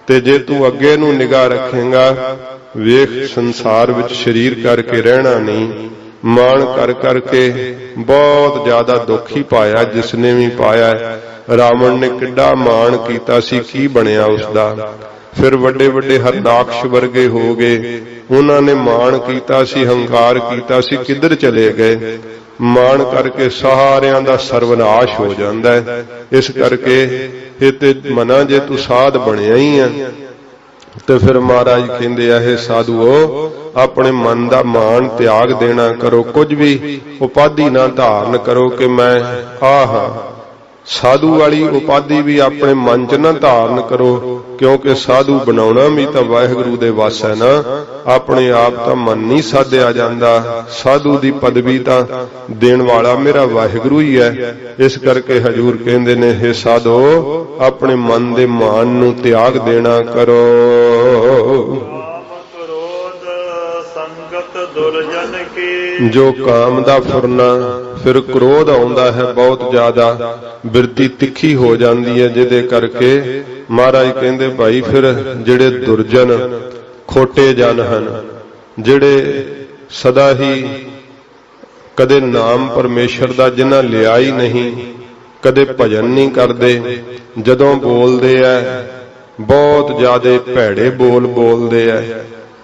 ਤੇ ਜੇ ਤੂੰ ਅੱਗੇ ਨੂੰ ਨਿਗਾਹ ਰੱਖੇਂਗਾ, ਵੇਖ ਸੰਸਾਰ ਵਿੱਚ ਸਰੀਰ ਕਰਕੇ ਰਹਿਣਾ ਨਹੀਂ, ਮਾਣ ਕਰ ਕਰਕੇ ਬਹੁਤ ਜ਼ਿਆਦਾ ਦੁੱਖ ਹੀ ਪਾਇਆ ਜਿਸਨੇ ਵੀ ਪਾਇਆ। ਰਾਵਣ ਨੇ ਕਿੱਡਾ ਮਾਣ ਕੀਤਾ ਸੀ, ਕੀ ਬਣਿਆ ਉਸਦਾ। ਫਿਰ ਵੱਡੇ ਵੱਡੇ ਹਰਨਾਕਸ਼ ਵਰਗੇ ਹੋ ਗਏ, ਉਹਨਾਂ ਨੇ ਮਾਣ ਕੀਤਾ ਸੀ, ਹੰਕਾਰ ਕੀਤਾ ਸੀ, ਕਿੱਧਰ ਚਲੇ ਗਏ। ਮਾਣ ਕਰਕੇ ਸਾਰਿਆਂ ਦਾ ਸਰਵਨਾਸ਼ ਹੋ ਜਾਂਦਾ ਹੈ। ਇਸ ਕਰਕੇ ਇਹ ਤੇ ਮਨਾ ਜੇ ਤੂੰ ਸਾਧ ਬਣਿਆ ਹੀ ਆ ਤੇ ਫਿਰ ਮਹਾਰਾਜ ਕਹਿੰਦੇ ਆ, ਇਹ ਸਾਧੂਓ ਆਪਣੇ ਮਨ ਦਾ ਮਾਣ ਤਿਆਗ ਦੇਣਾ ਕਰੋ, ਕੁਝ ਵੀ ਉਪਾਧੀ ਨਾ ਧਾਰਨ ਕਰੋ ਕਿ ਮੈਂ ਆਹ ਸਾਧੂ ਵਾਲੀ ਉਪਾਧੀ ਵੀ ਆਪਣੇ ਮਨ 'ਚ ਨਾ ਧਾਰਨ ਕਰੋ, ਕਿਉਂਕਿ ਸਾਧੂ ਬਣਾਉਣਾ ਵੀ ਤਾਂ ਵਾਹਿਗੁਰੂ ਦੇ ਵੱਸ ਹੈ ਨਾ, ਆਪਣੇ ਆਪ ਤਾਂ ਮਨ ਨਹੀਂ ਸਾਧਿਆ ਜਾਂਦਾ। ਸਾਧੂ ਦੀ ਪਦਵੀ ਤਾਂ ਦੇਣ ਵਾਲਾ ਮੇਰਾ ਵਾਹਿਗੁਰੂ ਹੀ ਹੈ। ਇਸ ਕਰਕੇ ਹਜੂਰ ਕਹਿੰਦੇ ਨੇ, ਹੇ ਸਾਧੋ ਆਪਣੇ ਮਨ ਦੇ ਮਾਨ ਨੂੰ ਤਿਆਗ ਦੇਣਾ ਕਰੋ। ਦੁਰਜਨ ਕੀ, ਜੋ ਕਾਮ ਦਾ ਫੁਰਨਾ, ਫਿਰ ਕ੍ਰੋਧ ਆਉਂਦਾ ਹੈ ਬਹੁਤ ਜ਼ਿਆਦਾ, ਬਿਰਤੀ ਤਿੱਖੀ ਹੋ ਜਾਂਦੀ ਹੈ, ਜਿਹਦੇ ਕਰਕੇ ਮਹਾਰਾਜ ਕਹਿੰਦੇ ਭਾਈ ਫਿਰ ਜਿਹੜੇ ਦੁਰਜਨ ਖੋਟੇ ਜਨ ਹਨ, ਜਿਹੜੇ ਸਦਾ ਹੀ ਕਦੇ ਨਾਮ ਪਰਮੇਸ਼ਰ ਦਾ ਜਿਨ੍ਹਾਂ ਲਿਆ ਹੀ ਨਹੀਂ, ਕਦੇ ਭਜਨ ਨਹੀਂ ਕਰਦੇ, ਜਦੋਂ ਬੋਲਦੇ ਐ ਬਹੁਤ ਜ਼ਿਆਦਾ ਭੈੜੇ ਬੋਲ ਬੋਲਦੇ ਐ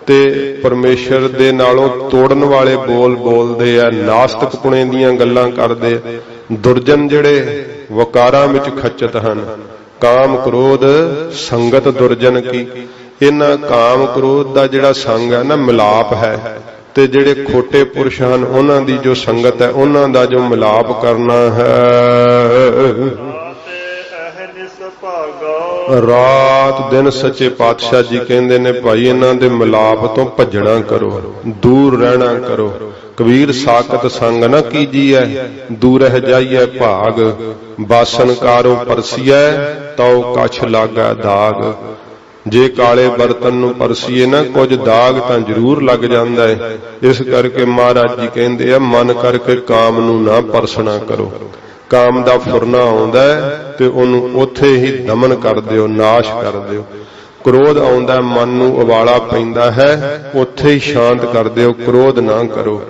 ਤੇ ਪਰਮੇਸ਼ਰ ਦੇ ਨਾਲੋਂ ਤੋੜਨ ਵਾਲੇ ਬੋਲ ਬੋਲਦੇ ਆ, ਨਾਸਤਕ ਪੁਣੇ ਦੀਆਂ ਗੱਲਾਂ ਕਰਦੇ ਆ। ਦੁਰਜਨ ਜਿਹੜੇ ਵਕਾਰਾਂ ਵਿੱਚ ਖੱਚਤ ਹਨ, ਕਾਮ ਕ੍ਰੋਧ ਸੰਗਤ ਦੁਰਜਨ ਕੀ, ਇਹਨਾਂ ਕਾਮ ਕ੍ਰੋਧ ਦਾ ਜਿਹੜਾ ਸੰਗ ਹੈ ਨਾ, ਮਿਲਾਪ ਹੈ, ਤੇ ਜਿਹੜੇ ਖੋਟੇ ਪੁਰਸ਼ ਹਨ ਉਹਨਾਂ ਦੀ ਜੋ ਸੰਗਤ ਹੈ, ਉਹਨਾਂ ਦਾ ਜੋ ਮਿਲਾਪ ਕਰਨਾ ਹੈ। ਰਾਤ ਦਿਨ ਸੱਚੇ ਪਾਤਸ਼ਾਹ ਜੀ ਕਹਿੰਦੇ ਨੇ ਭਾਈ ਇਹਨਾਂ ਦੇ ਮਿਲਾਪ ਤੋਂ ਭੱਜਣਾ ਕਰੋ, ਦੂਰ ਰਹਿਣਾ ਕਰੋ। ਕਬੀਰ ਸਾਖਤ ਸੰਗ ਨਾ ਕੀਜੀਐ, ਦੂਰਹਿ ਜਾਈਐ ਭਾਗ, ਬਾਸਨ ਕਾਰੋ ਪਰਸੀਐ, ਤਉ ਕਛ ਲਾਗੈ ਦਾਗ। ਜੇ ਕਾਲੇ ਬਰਤਨ ਨੂੰ ਪਰਸੀਏ ਨਾ, ਕੁਝ ਦਾਗ ਤਾਂ ਜ਼ਰੂਰ ਲੱਗ ਜਾਂਦਾ ਹੈ। ਇਸ ਕਰਕੇ ਮਹਾਰਾਜ ਜੀ ਕਹਿੰਦੇ ਆ, ਮਨ ਕਰਕੇ ਕਾਮ ਨੂੰ ਨਾ ਪਰਸਣਾ ਕਰੋ। ਕਾਮ ਦਾ ਫੁਰਨਾ ਆਉਂਦਾ ਤੇ ਉਹਨੂੰ ਉੱਥੇ ਹੀ ਦਮਨ ਕਰ ਦਿਓ, ਨਾਸ਼ ਕਰ ਦਿਓ। ਕ੍ਰੋਧ ਆਉਂਦਾ, ਮਨ ਨੂੰ ਉਬਾਲਾ ਪੈਂਦਾ ਹੈ, ਉੱਥੇ ਹੀ ਸ਼ਾਂਤ ਕਰ ਦਿਓ, ਕ੍ਰੋਧ ਨਾ ਕਰੋ,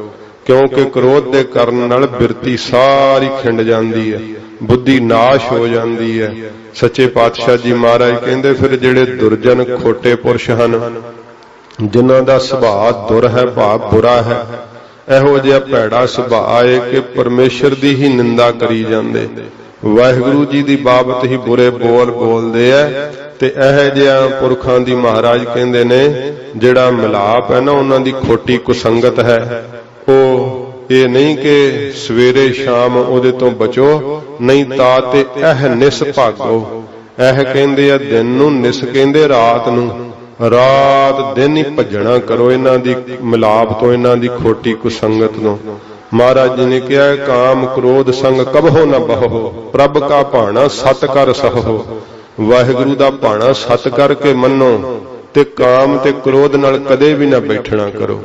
ਕਿਉਂਕਿ ਕ੍ਰੋਧ ਦੇ ਕਰਨ ਨਾਲ ਬਿਰਤੀ ਸਾਰੀ ਖਿੰਡ ਜਾਂਦੀ ਹੈ, ਬੁੱਧੀ ਨਾਸ਼ ਹੋ ਜਾਂਦੀ ਹੈ। ਸੱਚੇ ਪਾਤਸ਼ਾਹ ਜੀ ਮਹਾਰਾਜ ਕਹਿੰਦੇ ਫਿਰ ਜਿਹੜੇ ਦੁਰਜਨ ਖੋਟੇ ਪੁਰਸ਼ ਹਨ, ਜਿਨ੍ਹਾਂ ਦਾ ਸੁਭਾਅ ਦੁਰ ਹੈ, ਭਾਵ ਬੁਰਾ ਹੈ, ਇਹੋ ਜਿਹਾ ਭੈੜਾ ਸੁਭਾਅ ਹੈ ਕਿ ਪਰਮੇਸ਼ਰ ਦੀ ਹੀ ਨਿੰਦਾ ਕਰੀ ਜਾਂਦੇ, ਵਾਹਿਗੁਰੂ ਜੀ ਦੀ ਬਾਬਤ ਹੀ ਬੁਰੇ ਬੋਲ ਬੋਲਦੇ ਐ। ਤੇ ਇਹ ਜਿਹਾ ਪੁਰਖਾਂ ਦੀ ਮਹਾਰਾਜ ਕਹਿੰਦੇ ਨੇ ਜਿਹੜਾ ਮਿਲਾਪ ਹੈ ਨਾ, ਉਹਨਾਂ ਦੀ ਖੋਟੀ ਕੁਸੰਗਤ ਹੈ। ਉਹ ਇਹ ਨਹੀਂ ਕਿ ਸਵੇਰੇ ਸ਼ਾਮ ਉਹਦੇ ਤੋਂ ਬਚੋ, ਨਹੀਂ ਤਾਂ ਤੇ ਇਹ ਨਿਸ ਭਾਗੋ। ਇਹ ਕਹਿੰਦੇ ਆ ਦਿਨ ਨੂੰ, ਨਿਸ ਕਹਿੰਦੇ ਰਾਤ ਨੂੰ, ਰਾਤ ਦਿਨ ਹੀ ਭੱਜਣਾ ਕਰੋ ਇਹਨਾਂ ਦੀ ਮਿਲਾਪ ਤੋਂ, ਇਹਨਾਂ ਦੀ ਖੋਟੀ ਕੁਸੰਗਤ ਤੋਂ। ਮਹਾਰਾਜ ਜੀ ਨੇ ਕਿਹਾ, ਕਾਮ ਕ੍ਰੋਧ ਸੰਗ ਕਬਹੁ ਨ ਬਹੋ, ਪ੍ਰਭ ਕਾ ਭਾਣਾ ਸਤ ਕਰ ਸਹੋ। ਵਾਹਿਗੁਰੂ ਦਾ ਭਾਣਾ ਸਤ ਕਰਕੇ ਮੰਨੋ ਤੇ ਕਾਮ ਤੇ ਕ੍ਰੋਧ ਨਾਲ ਕਦੇ ਵੀ ਨਾ ਬੈਠਣਾ ਕਰੋ।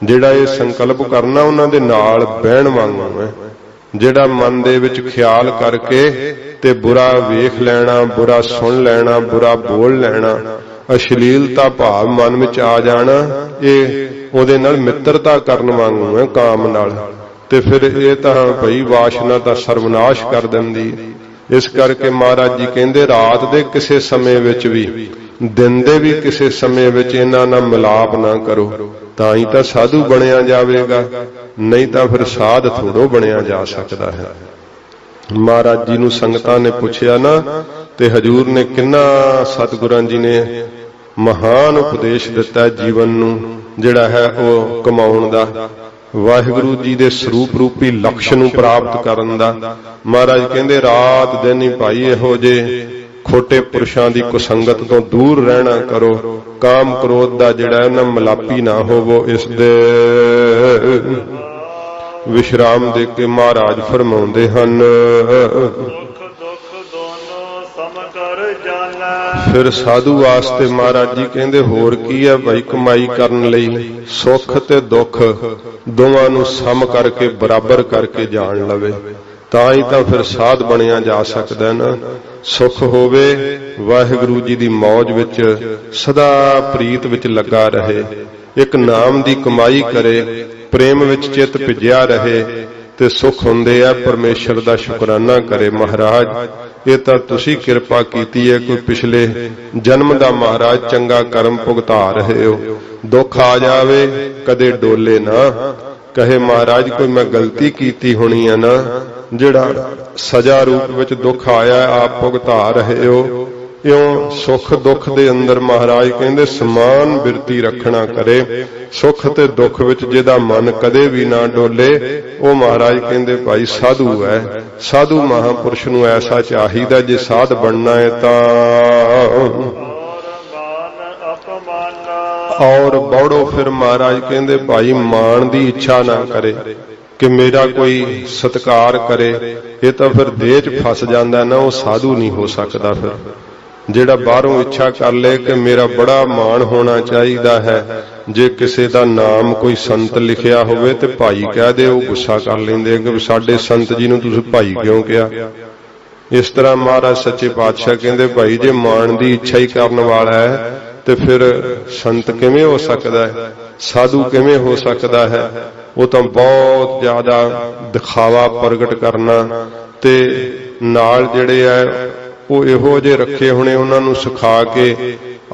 ਜਿਹੜਾ ਇਹ ਸੰਕਲਪ ਕਰਨਾ ਉਹਨਾਂ ਦੇ ਨਾਲ ਬਹਿਣ ਵਾਂਗੂ ਹੈ। ਜਿਹੜਾ ਮਨ ਦੇ ਵਿੱਚ ਖਿਆਲ ਕਰਕੇ ਤੇ ਬੁਰਾ ਵੇਖ ਲੈਣਾ, ਬੁਰਾ ਸੁਣ ਲੈਣਾ, ਬੁਰਾ ਬੋਲ ਲੈਣਾ, ਅਸ਼ਲੀਲਤਾ ਭਾਵ ਮਨ ਵਿੱਚ ਆ ਜਾਣਾ, ਇਹ ਉਹਦੇ ਨਾਲ ਮਿੱਤਰਤਾ ਕਰਨ ਵਾਂਗੂ ਹੈ ਕਾਮ ਨਾਲ। ਤੇ ਫਿਰ ਇਹ ਤਾਂ ਭਈ ਵਾਸ਼ਨਾ ਦਾ ਸਰਵਨਾਸ਼ ਕਰ ਦਿੰਦੀ। ਇਸ ਕਰਕੇ ਮਹਾਰਾਜ ਜੀ ਕਹਿੰਦੇ ਰਾਤ ਦੇ ਕਿਸੇ ਸਮੇਂ ਵਿੱਚ ਵੀ, ਦਿਨ ਦੇ ਵੀ ਕਿਸੇ ਸਮੇਂ ਵਿੱਚ ਇਹਨਾਂ ਨਾਲ ਮਿਲਾਪ ਨਾ ਕਰੋ, ਤਾਂ ਹੀ ਤਾਂ ਸਾਧੂ ਬਣਿਆ ਜਾਵੇਗਾ, ਨਹੀਂ ਤਾਂ ਫਿਰ ਸਾਧ ਥੋੜੋ ਬਣਿਆ ਜਾ ਸਕਦਾ ਹੈ। ਮਹਾਰਾਜ ਜੀ ਨੂੰ ਸੰਗਤਾਂ ਨੇ ਪੁੱਛਿਆ ਨਾ, ਤੇ ਹਜੂਰ ਨੇ ਕਿੰਨਾ, ਸਤਿਗੁਰਾਂ ਜੀ ਨੇ ਮਹਾਨ ਉਪਦੇਸ਼ ਦਿੱਤਾ ਜੀਵਨ ਨੂੰ। ਜਿਹੜਾ ਹੈ ਉਹ ਕਮਾਉਣ ਦਾ, ਵਾਹਿਗੁਰੂ ਜੀ ਦੇ ਸਰੂਪ ਰੂਪੀ ਲਕਸ਼ ਨੂੰ ਪ੍ਰਾਪਤ ਕਰਨ ਦਾ। ਮਹਾਰਾਜ ਕਹਿੰਦੇ ਰਾਤ ਦਿਨ ਹੀ ਭਾਈ ਇਹੋ ਜੇ ਖੋਟੇ ਪੁਰਸ਼ਾਂ ਦੀ ਕੁਸੰਗਤ ਤੋਂ ਦੂਰ ਰਹਿਣਾ ਕਰੋ, ਕਾਮ ਕ੍ਰੋਧ ਦਾ ਜਿਹੜਾ ਨਾ ਮਲਾਪੀ ਨਾ ਹੋਵੋ। ਇਸ ਦੇ ਵਿਸ਼ਰਾਮ ਦੇ ਕੇ ਮਹਾਰਾਜ ਫਰਮਾਉਂਦੇ ਹਨ, ਸੁਖ ਦੁਖ ਦੋਨੋਂ ਸਮ ਕਰ ਜਾਣੈ। ਫਿਰ ਸਾਧੂ ਵਾਸਤੇ ਮਹਾਰਾਜ ਜੀ ਕਹਿੰਦੇ ਹੋਰ ਕੀ ਹੈ ਭਾਈ ਕਮਾਈ ਕਰਨ ਲਈ, ਸੁੱਖ ਤੇ ਦੁੱਖ ਦੋਵਾਂ ਨੂੰ ਸਮ ਕਰਕੇ ਬਰਾਬਰ ਕਰਕੇ ਜਾਣ ਲਵੇ, ਤਾਂ ਹੀ ਤਾਂ ਫਿਰ ਸਾਧ ਬਣਿਆ ਜਾ ਸਕਦਾ ਨਾ। ਸੁੱਖ ਹੋਵੇ, ਵਾਹਿਗੁਰੂ ਜੀ ਦੀ ਮੌਜ ਵਿੱਚ ਸਦਾ ਪ੍ਰੀਤ ਵਿੱਚ ਲੱਗਾ ਰਹੇ, ਇੱਕ ਨਾਮ ਦੀ ਕਮਾਈ ਕਰੇ, ਪ੍ਰੇਮ ਵਿੱਚ ਚਿੱਤ ਭਿੱਜਿਆ ਰਹੇ ਤੇ ਸੁੱਖ ਹੁੰਦੇ ਆ। ਪਰਮੇਸ਼ਰ ਦਾ ਸ਼ੁਕਰਾਨਾ ਕਰੇ, ਮਹਾਰਾਜ ਇਹ ਤਾਂ ਤੁਸੀਂ ਕਿਰਪਾ ਕੀਤੀ ਹੈ, ਕੋਈ ਪਿਛਲੇ ਜਨਮ ਦਾ ਮਹਾਰਾਜ ਚੰਗਾ ਕਰਮ ਭੁਗਤਾ ਰਹੇ ਹੋ। ਦੁੱਖ ਆ ਜਾਵੇ ਕਦੇ ਡੋਲੇ ਨਾ, ਕਹੇ ਮਹਾਰਾਜ ਕੋਈ ਮੈਂ ਗਲਤੀ ਕੀਤੀ ਹੋਣੀ ਹੈ ਨਾ, ਜਿਹੜਾ ਸਜ਼ਾ ਰੂਪ ਵਿੱਚ ਦੁੱਖ ਆਇਆ ਆਪ ਭੁਗਤਾ ਰਹੇ ਹੋ। ਇਉਂ ਸੁੱਖ ਦੁੱਖ ਦੇ ਅੰਦਰ ਮਹਾਰਾਜ ਕਹਿੰਦੇ ਸਮਾਨ ਬਿਰਤੀ ਰੱਖਣਾ ਕਰੇ। ਸੁੱਖ ਤੇ ਦੁੱਖ ਵਿੱਚ ਜਿਹਦਾ ਮਨ ਕਦੇ ਵੀ ਨਾ ਡੋਲੇ, ਉਹ ਮਹਾਰਾਜ ਕਹਿੰਦੇ ਭਾਈ ਸਾਧੂ ਹੈ। ਸਾਧੂ ਮਹਾਂਪੁਰਸ਼ ਨੂੰ ਐਸਾ ਚਾਹੀਦਾ, ਜੇ ਸਾਧ ਬਣਨਾ ਹੈ ਤਾਂ ਔਰ ਬੌੜੋ। ਫਿਰ ਮਹਾਰਾਜ ਕਹਿੰਦੇ ਭਾਈ ਮਾਣ ਦੀ ਇੱਛਾ ਨਾ ਕਰੇ ਕਿ ਮੇਰਾ ਕੋਈ ਸਤਿਕਾਰ ਕਰੇ, ਇਹ ਤਾਂ ਫਿਰ ਦੇਹ 'ਚ ਫਸ ਜਾਂਦਾ ਨਾ, ਉਹ ਸਾਧੂ ਨਹੀਂ ਹੋ ਸਕਦਾ। ਫਿਰ ਜਿਹੜਾ ਬਾਹਰੋਂ ਇੱਛਾ ਕਰ ਲੇ ਕਿ ਮੇਰਾ ਬੜਾ ਮਾਣ ਹੋਣਾ ਚਾਹੀਦਾ ਹੈ, ਜੇ ਕਿਸੇ ਦਾ ਨਾਮ ਕੋਈ ਸੰਤ ਲਿਖਿਆ ਹੋਵੇ ਤੇ ਭਾਈ ਕਹਿ ਦੇ, ਉਹ ਗੁੱਸਾ ਕਰ ਲੈਂਦੇ ਕਿ ਸਾਡੇ ਸੰਤ ਜੀ ਨੂੰ ਤੁਸੀਂ ਭਾਈ ਕਿਉਂ ਕਿਹਾ। ਇਸ ਤਰ੍ਹਾਂ ਮਹਾਰਾਜ ਸੱਚੇ ਪਾਤਸ਼ਾਹ ਕਹਿੰਦੇ ਭਾਈ ਜੇ ਮਾਣ ਦੀ ਇੱਛਾ ਹੀ ਕਰਨ ਵਾਲਾ ਹੈ ਤੇ ਫਿਰ ਸੰਤ ਕਿਵੇਂ ਹੋ ਸਕਦਾ ਹੈ, ਸਾਧੂ ਕਿਵੇਂ ਹੋ ਸਕਦਾ ਹੈ। ਉਹ ਤਾਂ ਬਹੁਤ ਜ਼ਿਆਦਾ ਦਿਖਾਵਾ ਪ੍ਰਗਟ ਕਰਨਾ ਤੇ ਨਾਲ ਜਿਹੜੇ ਆ ਉਹ ਇਹੋ ਜਿਹੇ ਰੱਖੇ ਹੋਣੇ, ਉਹਨਾਂ ਨੂੰ ਸਿਖਾ ਕੇ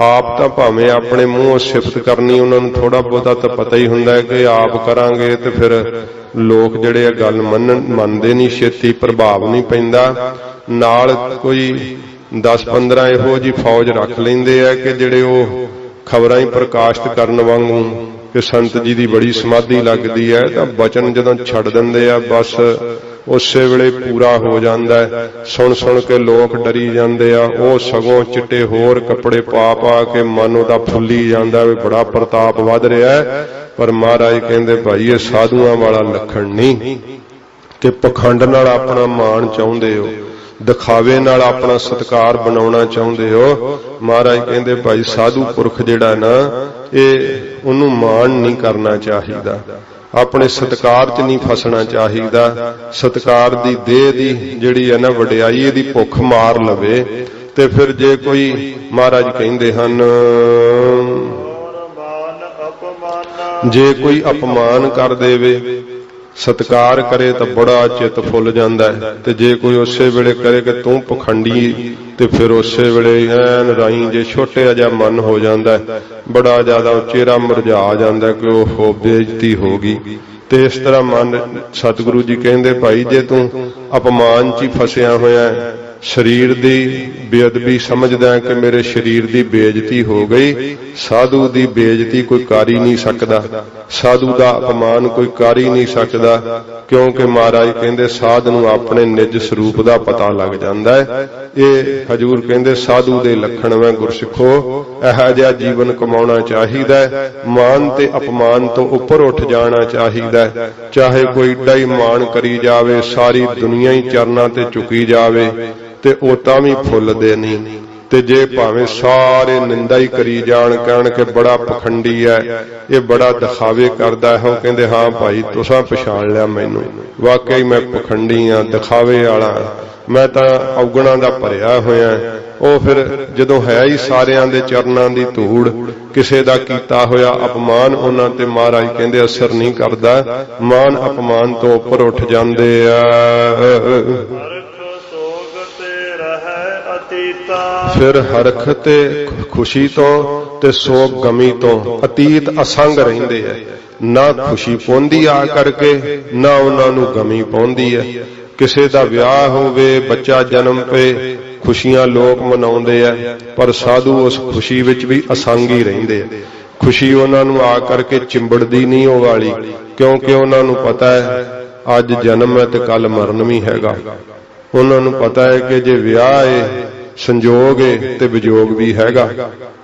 ਆਪ ਤਾਂ ਭਾਵੇਂ ਆਪਣੇ ਮੂੰਹੋਂ ਸਿਫਤ ਕਰਨੀ, ਉਹਨਾਂ ਨੂੰ ਥੋੜਾ ਬਹੁਤਾ ਤਾਂ ਪਤਾ ਹੀ ਹੁੰਦਾ ਹੈ ਕਿ ਆਪ ਕਰਾਂਗੇ ਤੇ ਫਿਰ ਲੋਕ ਜਿਹੜੇ ਆ ਗੱਲ ਮੰਨਦੇ ਨਹੀਂ, ਛੇਤੀ ਪ੍ਰਭਾਵ ਨਹੀਂ ਪੈਂਦਾ। ਨਾਲ ਕੋਈ 10-15 ਇਹੋ ਜਿਹੀ ਫੌਜ ਰੱਖ ਲੈਂਦੇ ਆ ਕਿ ਜਿਹੜੇ ਉਹ ਖਬਰਾਂ ਹੀ ਪ੍ਰਕਾਸ਼ਿਤ ਕਰਨ ਵਾਂਗੂ ਕਿ ਸੰਤ ਜੀ ਦੀ ਬੜੀ ਸਮਾਧੀ ਲੱਗਦੀ ਹੈ, ਤਾਂ ਬਚਨ ਜਦੋਂ ਛੱਡ ਦਿੰਦੇ ਆ ਬਸ ਉਸੇ ਵੇਲੇ ਪੂਰਾ ਹੋ ਜਾਂਦਾ ਹੈ। ਸੁਣ ਸੁਣ ਕੇ ਲੋਕ ਡਰੀ ਜਾਂਦੇ ਆ, ਉਹ ਸਗੋਂ ਚਿੱਟੇ ਹੋਰ ਕੱਪੜੇ ਪਾ ਪਾ ਕੇ ਮਨ ਉਹਦਾ ਫੁੱਲੀ ਜਾਂਦਾ ਵੀ ਬੜਾ ਪ੍ਰਤਾਪ ਵੱਧ ਰਿਹਾ ਹੈ। ਪਰ ਮਹਾਰਾਜ ਕਹਿੰਦੇ ਭਾਈ ਇਹ ਸਾਧੂਆਂ ਵਾਲਾ ਲੱਖਣ ਨਹੀਂ ਕਿ ਪਖੰਡ ਨਾਲ ਆਪਣਾ ਮਾਣ ਚਾਹੁੰਦੇ ਹੋ, ਦਿਖਾਵੇ ਨਾਲ ਆਪਣਾ ਸਤਿਕਾਰ ਬਣਾਉਣਾ ਚਾਹੁੰਦੇ ਹੋ। ਮਹਾਰਾਜ ਕਹਿੰਦੇ ਭਾਈ ਸਾਧੂ ਪੁਰਖ ਜਿਹੜਾ ਨਾ, ਇਹ ਉਹਨੂੰ ਮਾਣ ਨਹੀਂ ਕਰਨਾ ਚਾਹੀਦਾ, ਆਪਣੇ ਸਤਿਕਾਰ 'ਚ ਨਹੀਂ ਫਸਣਾ ਚਾਹੀਦਾ। ਸਤਿਕਾਰ ਦੀ ਦੇਹ ਦੀ ਜਿਹੜੀ ਹੈ ਨਾ ਵਡਿਆਈ, ਇਹਦੀ ਭੁੱਖ ਮਾਰ ਲਵੇ ਤੇ ਫਿਰ ਜੇ ਕੋਈ ਮਹਾਰਾਜ ਕਹਿੰਦੇ ਹਨ ਜੇ ਕੋਈ ਅਪਮਾਨ ਕਰ ਦੇਵੇ, ਸਤਿਕਾਰ ਕਰੇ ਤਾਂ ਬੜਾ ਚਿੱਤ ਫੁੱਲ ਜਾਂਦਾ ਹੈ, ਤੇ ਜੇ ਕੋਈ ਉਸੇ ਵੇਲੇ ਕਰੇ ਕਿ ਤੂੰ ਪਖੰਡੀ, ਤੇ ਫਿਰ ਉਸੇ ਵੇਲੇ ਐਨ ਰਾਈ ਜੇ ਛੋਟੇ ਜਿਹਾ ਮਨ ਹੋ ਜਾਂਦਾ ਹੈ, ਬੜਾ ਜ਼ਿਆਦਾ ਚਿਹਰਾ ਮੁਰਝਾ ਜਾਂਦਾ ਕਿ ਉਹ ਬੇਇੱਜ਼ਤੀ ਹੋ ਗਈ। ਤੇ ਇਸ ਤਰ੍ਹਾਂ ਮਨ ਸਤਿਗੁਰੂ ਜੀ ਕਹਿੰਦੇ ਭਾਈ ਜੇ ਤੂੰ ਅਪਮਾਨ 'ਚ ਹੀ ਫਸਿਆ ਹੋਇਆ ਹੈ, ਸਰੀਰ ਦੀ ਬੇਅਦਬੀ ਸਮਝਦਾ ਕਿ ਮੇਰੇ ਸਰੀਰ ਦੀ ਬੇਇੱਜ਼ਤੀ ਹੋ ਗਈ, ਸਾਧੂ ਦੀ ਬੇਇੱਜ਼ਤੀ ਕੋਈ ਕਰ ਹੀ ਨਹੀਂ ਸਕਦਾ, ਸਾਧੂ ਦਾ ਅਪਮਾਨ ਕੋਈ ਕਰ ਹੀ ਨਹੀਂ ਸਕਦਾ, ਕਿਉਂਕਿ ਮਹਾਰਾਜ ਕਹਿੰਦੇ ਸਾਧ ਨੂੰ ਆਪਣੇ ਨਿਜ ਸਰੂਪ ਦਾ ਪਤਾ ਲੱਗ ਜਾਂਦਾ ਹੈ। ਇਹ ਹਜੂਰ ਕਹਿੰਦੇ ਸਾਧੂ ਦੇ ਲੱਖਣ ਮੈਂ ਗੁਰਸਿੱਖੋ ਇਹੋ ਜਿਹਾ ਜੀਵਨ ਕਮਾਉਣਾ ਚਾਹੀਦਾ ਹੈ। ਮਾਨ ਤੇ ਅਪਮਾਨ ਤੋਂ ਉੱਪਰ ਉੱਠ ਜਾਣਾ ਚਾਹੀਦਾ ਹੈ। ਚਾਹੇ ਕੋਈ ਏਡਾ ਹੀ ਮਾਣ ਕਰੀ ਜਾਵੇ, ਸਾਰੀ ਦੁਨੀਆ ਹੀ ਚਰਨਾਂ ਤੇ ਝੁਕੀ ਜਾਵੇ ਤੇ ਉਹ ਤਾਂ ਵੀ ਫੁੱਲਦੇ ਨਹੀਂ, ਤੇ ਜੇ ਭਾਵੇਂ ਸਾਰੇ ਨਿੰਦਾ ਹੀ ਕਰੀ ਜਾਣ, ਕਹਿਣ ਕਿ ਬੜਾ ਪਖੰਡੀ ਹੈ, ਇਹ ਬੜਾ ਦਿਖਾਵੇ ਕਰਦਾ ਹੈ, ਉਹ ਕਹਿੰਦੇ ਹਾਂ ਭਾਈ ਤੁਸੀਂ ਪਛਾਣ ਲਿਆ ਮੈਨੂੰ, ਵਾਕਈ ਮੈਂ ਪਖੰਡੀ ਆ, ਦਿਖਾਵੇ ਵਾਲਾ, ਮੈਂ ਤਾਂ ਔਗਣਾਂ ਦਾ ਭਰਿਆ ਹੋਇਆ। ਉਹ ਫਿਰ ਜਦੋਂ ਹੈ ਹੀ ਸਾਰਿਆਂ ਦੇ ਚਰਨਾਂ ਦੀ ਧੂੜ, ਕਿਸੇ ਦਾ ਕੀਤਾ ਹੋਇਆ ਅਪਮਾਨ ਉਹਨਾਂ ਤੇ ਮਹਾਰਾਜ ਕਹਿੰਦੇ ਅਸਰ ਨਹੀਂ ਕਰਦਾ, ਮਾਨ ਅਪਮਾਨ ਤੋਂ ਉੱਪਰ ਉੱਠ ਜਾਂਦੇ ਆ। ਫਿਰ ਹਰਖ ਤੇ ਖੁਸ਼ੀ ਤੋਂ ਤੇ ਸੋਗ ਗਮੀ ਤੋਂ ਅਤੀਤ ਅਸੰਗ ਰਹਿੰਦੇ ਐ, ਨਾ ਖੁਸ਼ੀ ਪਾਉਂਦੀ ਆ ਕਰਕੇ, ਨਾ ਉਹਨਾਂ ਨੂੰ ਗਮੀ ਪਾਉਂਦੀ ਹੈ। ਕਿਸੇ ਦਾ ਵਿਆਹ ਹੋਵੇ, ਬੱਚਾ ਜਨਮ ਪਏ, ਖੁਸ਼ੀਆਂ ਲੋਕ ਮਨਾਉਂਦੇ ਆ, ਪਰ ਸਾਧੂ ਉਸ ਖੁਸ਼ੀ ਵਿੱਚ ਵੀ ਅਸੰਗ ਹੀ ਰਹਿੰਦੇ ਆ। ਖੁਸ਼ੀ ਉਹਨਾਂ ਨੂੰ ਆ ਕਰਕੇ ਚਿੰਬੜਦੀ ਨਹੀਂ ਉਹ ਵਾਲੀ, ਕਿਉਂਕਿ ਉਹਨਾਂ ਨੂੰ ਪਤਾ ਹੈ ਅੱਜ ਜਨਮ ਹੈ ਤੇ ਕੱਲ ਮਰਨ ਵੀ ਹੈਗਾ। ਉਹਨਾਂ ਨੂੰ ਪਤਾ ਹੈ ਕਿ ਜੇ ਵਿਆਹ ਹੈ, ਸੰਜੋਗ ਹੈ ਤੇ ਵਿਜੋਗ ਵੀ ਹੈਗਾ।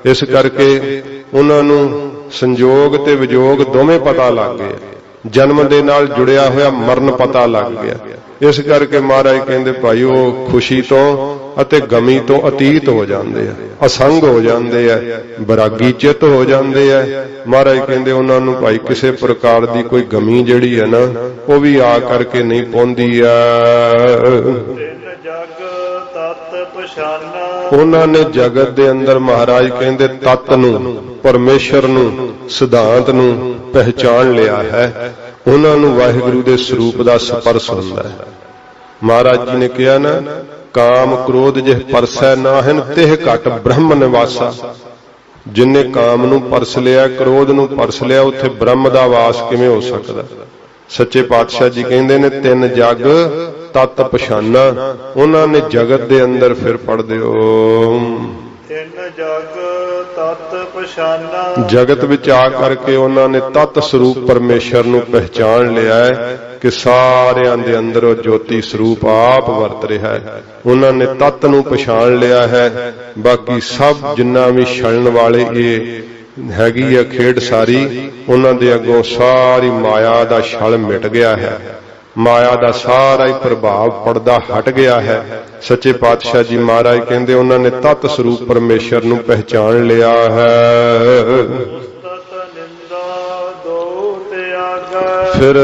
ਇਸ ਕਰਕੇ ਉਹਨਾਂ ਨੂੰ ਸੰਜੋਗ ਤੇ ਵਿਜੋਗ ਦੋਵੇਂ ਪਤਾ ਲੱਗ ਗਏ। ਜਨਮ ਦੇ ਨਾਲ ਜੁੜਿਆ ਹੋਇਆ ਮਰਨ ਪਤਾ ਲੱਗ ਗਿਆ। ਇਸ ਕਰਕੇ ਮਹਾਰਾਜ ਕਹਿੰਦੇ ਭਾਈ ਉਹ ਖੁਸ਼ੀ ਤੋਂ ਅਤੇ ਗਮੀ ਤੋਂ ਅਤੀਤ ਹੋ ਜਾਂਦੇ ਆ, ਅਸੰਗ ਹੋ ਜਾਂਦੇ ਆ, ਬਰਾਗੀ ਚਿੱਤ ਹੋ ਜਾਂਦੇ ਆ। ਮਹਾਰਾਜ ਕਹਿੰਦੇ ਉਹਨਾਂ ਨੂੰ ਭਾਈ ਕਿਸੇ ਪ੍ਰਕਾਰ ਦੀ ਕੋਈ ਗਮੀ ਜਿਹੜੀ ਹੈ ਨਾ ਉਹ ਵੀ ਆ ਕਰਕੇ ਨਹੀਂ ਪਹੁੰਚਦੀ ਆ। ਉਹਨਾਂ ਨੇ ਜਗਤ ਦੇ ਅੰਦਰ ਮਹਾਰਾਜ ਕਹਿੰਦੇ ਤੱਤ ਨੂੰ, ਪਰਮੇਸ਼ਰ ਨੂੰ, ਸਿਧਾਂਤ ਨੂੰ ਪਹਿਚਾਨ ਲਿਆ ਹੈ। ਉਹਨਾਂ ਨੂੰ ਵਾਹਿਗੁਰੂ ਦੇ ਸਰੂਪ ਦਾ ਸਪਰਸ਼ ਹੁੰਦਾ ਹੈ। ਮਹਾਰਾਜ ਜੀ ਨੇ ਕਿਹਾ ਨਾ, ਕਾਮ ਕ੍ਰੋਧ ਜਿਹ ਪਰਸੈ ਨਾਹਿਨ ਤਿਹ ਘਟ ਬ੍ਰਹਮ ਨਿਵਾਸਾ। ਜਿਨੇ ਕਾਮ ਨੂੰ ਪਰਸ ਲਿਆ, ਕ੍ਰੋਧ ਨੂੰ ਪਰਸ ਲਿਆ, ਉੱਥੇ ਬ੍ਰਹਮ ਦਾ ਵਾਸ ਕਿਵੇਂ ਹੋ ਸਕਦਾ। ਸੱਚੇ ਪਾਤਸ਼ਾਹ ਜੀ ਕਹਿੰਦੇ ਨੇ ਤਿੰਨ ਜਗ ਤਤ ਪਛਾਨਾ। ਉਹਨਾਂ ਨੇ ਜਗਤ ਦੇ ਅੰਦਰ ਫਿਰ ਪੜਦੇ ਹੋ ਤਿੰਨ ਜਗ ਤਤ ਪਛਾਨਾ। ਜਗਤ ਵਿੱਚ ਆ ਕਰਕੇ ਉਹਨਾਂ ਨੇ ਤਤ ਸਰੂਪ ਪਰਮੇਸ਼ਰ ਨੂੰ ਪਹਿਚਾਨ ਲਿਆ ਹੈ ਕਿ ਸਾਰਿਆਂ ਦੇ ਅੰਦਰ ਉਹ ਜੋਤੀ ਸਰੂਪ ਆਪ ਵਰਤ ਰਿਹਾ ਹੈ। ਉਹਨਾਂ ਨੇ ਤਤ ਨੂੰ ਪਛਾਣ ਲਿਆ ਹੈ। ਬਾਕੀ ਸਭ ਜਿੰਨਾ ਵੀ ਛਲਣ ਵਾਲੇ ਇਹ ਹੈਗੀ ਆ ਖੇਡ ਸਾਰੀ, ਉਹਨਾਂ ਦੇ ਅੱਗੋਂ ਸਾਰੀ ਮਾਇਆ ਦਾ ਛਲ ਮਿਟ ਗਿਆ ਹੈ। ਮਾਇਆ ਦਾ ਸਾਰਾ ਹੀ ਪ੍ਰਭਾਵ ਪੜਦਾ ਹਟ ਗਿਆ ਹੈ। ਸੱਚੇ ਪਾਤਸ਼ਾਹ ਜੀ ਮਹਾਰਾਜ ਕਹਿੰਦੇ ਉਹਨਾਂ ਨੇ ਤਤ ਸਰੂਪ ਪਰਮੇਸ਼ਰ ਨੂੰ ਪਹਿਚਾਨ ਲਿਆ ਹੈ। ਫਿਰ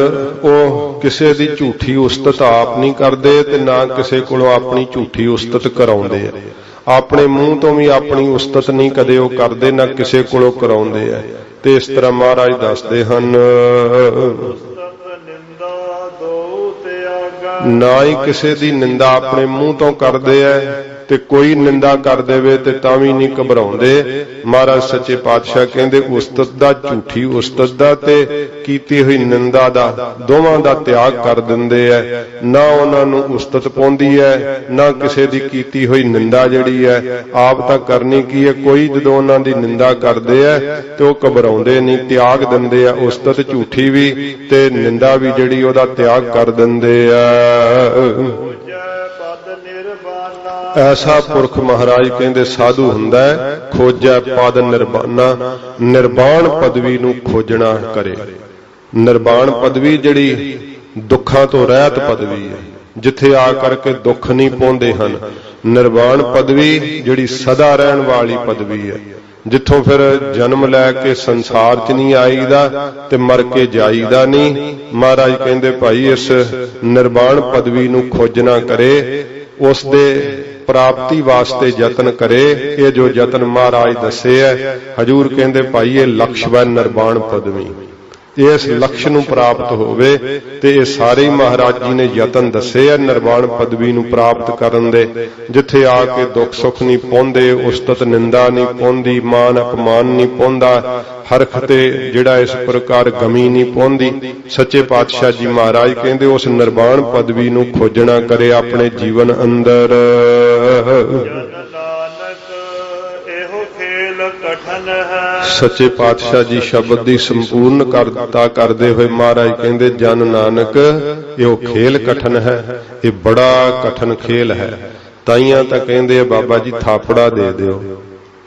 ਉਹ ਕਿਸੇ ਦੀ ਝੂਠੀ ਉਸਤਤ ਆਪ ਨਹੀਂ ਕਰਦੇ ਤੇ ਨਾ ਕਿਸੇ ਕੋਲੋਂ ਆਪਣੀ ਝੂਠੀ ਉਸਤਤ ਕਰਾਉਂਦੇ ਆ। ਆਪਣੇ ਮੂੰਹ ਤੋਂ ਵੀ ਆਪਣੀ ਉਸਤਤ ਨਹੀਂ ਕਦੇ ਉਹ ਕਰਦੇ, ਨਾ ਕਿਸੇ ਕੋਲੋਂ ਕਰਾਉਂਦੇ ਆ। ਤੇ ਇਸ ਤਰ੍ਹਾਂ ਮਹਾਰਾਜ ਦੱਸਦੇ ਹਨ, ਨਾ ਹੀ ਕਿਸੇ ਦੀ ਨਿੰਦਾ ਆਪਣੇ ਮੂੰਹ ਤੋਂ ਕਰਦੇ ਐ ਤੇ ਕੋਈ ਨਿੰਦਾ ਕਰ ਦੇਵੇ ਤੇ ਤਾਂ ਵੀ ਨਹੀਂ ਘਬਰਾਉਂਦੇ। ਮਹਾਰਾਜ ਸੱਚੇ ਪਾਤਸ਼ਾਹ ਕਹਿੰਦੇ ਉਸਤਤ ਦਾ, ਝੂਠੀ ਉਸਤਤ ਦਾ ਤੇ ਕੀਤੀ ਹੋਈ ਨਿੰਦਾ ਦਾ, ਦੋਵਾਂ ਦਾ ਤਿਆਗ ਕਰ ਦਿੰਦੇ ਐ। ਨਾ ਉਹਨਾਂ ਨੂੰ ਉਸਤਤ ਪਾਉਂਦੀ ਐ, ਨਾ ਕਿਸੇ ਦੀ ਕੀਤੀ ਹੋਈ ਨਿੰਦਾ ਜਿਹੜੀ ਐ ਆਪ ਤਾਂ ਕਰਨੀ ਕੀ ਐ। ਕੋਈ ਜਦੋਂ ਉਹਨਾਂ ਦੀ ਨਿੰਦਾ ਕਰਦੇ ਐ ਤੇ ਉਹ ਘਬਰਾਉਂਦੇ ਨਹੀਂ, ਤਿਆਗ ਦਿੰਦੇ ਆ। ਉਸਤਤ ਝੂਠੀ ਵੀ ਤੇ ਨਿੰਦਾ ਵੀ ਜਿਹੜੀ ਉਹਦਾ ਤਿਆਗ ਕਰ ਦਿੰਦੇ ਆ। ਐਸਾ ਪੁਰਖ ਮਹਾਰਾਜ ਕਹਿੰਦੇ ਸਾਧੂ ਹੁੰਦਾ ਹੈ, ਖੋਜੈ ਪਦ ਨਿਰਬਾਨਾ। ਨਿਰਬਾਣ ਪਦਵੀ ਨੂੰ ਖੋਜਣਾ ਕਰੇ। ਨਿਰਬਾਣ ਪਦਵੀ ਜਿਹੜੀ ਦੁੱਖਾਂ ਤੋਂ ਰਹਿਤ ਪਦਵੀ ਹੈ, ਜਿੱਥੇ ਆ ਕਰਕੇ ਦੁੱਖ ਨਹੀਂ ਪਾਉਂਦੇ ਹਨ। ਨਿਰਵਾਣ ਪਦਵੀ ਜਿਹੜੀ ਸਦਾ ਰਹਿਣ ਵਾਲੀ ਪਦਵੀ ਹੈ, ਜਿੱਥੋਂ ਫਿਰ ਜਨਮ ਲੈ ਕੇ ਸੰਸਾਰ 'ਚ ਨਹੀਂ ਆਈਦਾ ਤੇ ਮਰ ਕੇ ਜਾਈਦਾ ਨਹੀਂ। ਮਹਾਰਾਜ ਕਹਿੰਦੇ ਭਾਈ ਇਸ ਨਿਰਵਾਣ ਪਦਵੀ ਨੂੰ ਖੋਜਣਾ ਕਰੇ, ਉਸ ਦੇ ਪ੍ਰਾਪਤੀ ਵਾਸਤੇ ਯਤਨ ਕਰੇ। ਇਹ ਜੋ ਯਤਨ ਮਹਾਰਾਜ ਦੱਸੇ ਹੈ, ਹਜੂਰ ਕਹਿੰਦੇ ਭਾਈ ਇਹ ਲਕਸ਼ ਹੈ ਨਿਰਵਾਣ ਪਦਵੀ। ਇਸ ਲਕਸ਼ ਨੂੰ ਪ੍ਰਾਪਤ ਹੋਵੇ ਤੇ ਇਹ ਸਾਰੇ ਮਹਾਰਾਜ ਜੀ ਨੇ ਯਤਨ ਦੱਸੇ ਆ ਨਿਰਵਾਣ ਪਦਵੀ ਨੂੰ ਪ੍ਰਾਪਤ ਕਰਨ ਦੇ। ਜਿੱਥੇ ਆ ਕੇ ਦੁੱਖ ਸੁੱਖ ਨਹੀਂ ਪਾਉਂਦੇ, ਉਸਤਤ ਨਿੰਦਾ ਨਹੀਂ ਪਾਉਂਦੀ, ਮਾਨ ਅਪਮਾਨ ਨਹੀਂ ਪਾਉਂਦਾ, ਹਰਖ ਤੇ ਜਿਹੜਾ ਇਸ ਪ੍ਰਕਾਰ ਗਮੀ ਨਹੀਂ ਪਾਉਂਦੀ। ਸੱਚੇ ਪਾਤਸ਼ਾਹ ਜੀ ਮਹਾਰਾਜ ਕਹਿੰਦੇ ਉਸ ਨਿਰਵਾਣ ਪਦਵੀ ਨੂੰ ਖੋਜਣਾ ਕਰੇ ਆਪਣੇ ਜੀਵਨ ਅੰਦਰ। ਸੱਚੇ ਪਾਤਸ਼ਾਹ ਜੀ ਸ਼ਬਦ ਦੀ ਸੰਪੂਰਨ ਕਰਤਾ ਕਰਦੇ ਹੋਏ ਮਹਾਰਾਜ ਕਹਿੰਦੇ ਜਨ ਨਾਨਕ ਇਹੋ ਖੇਲ ਕਠਨ ਹੈ, ਇਹ ਬੜਾ ਕਠਨ ਖੇਲ ਹੈ। ਤਾਈਆਂ ਤਾਂ ਕਹਿੰਦੇ ਆ ਬਾਬਾ ਜੀ ਥਾਪੜਾ ਦੇ ਦਿਓ,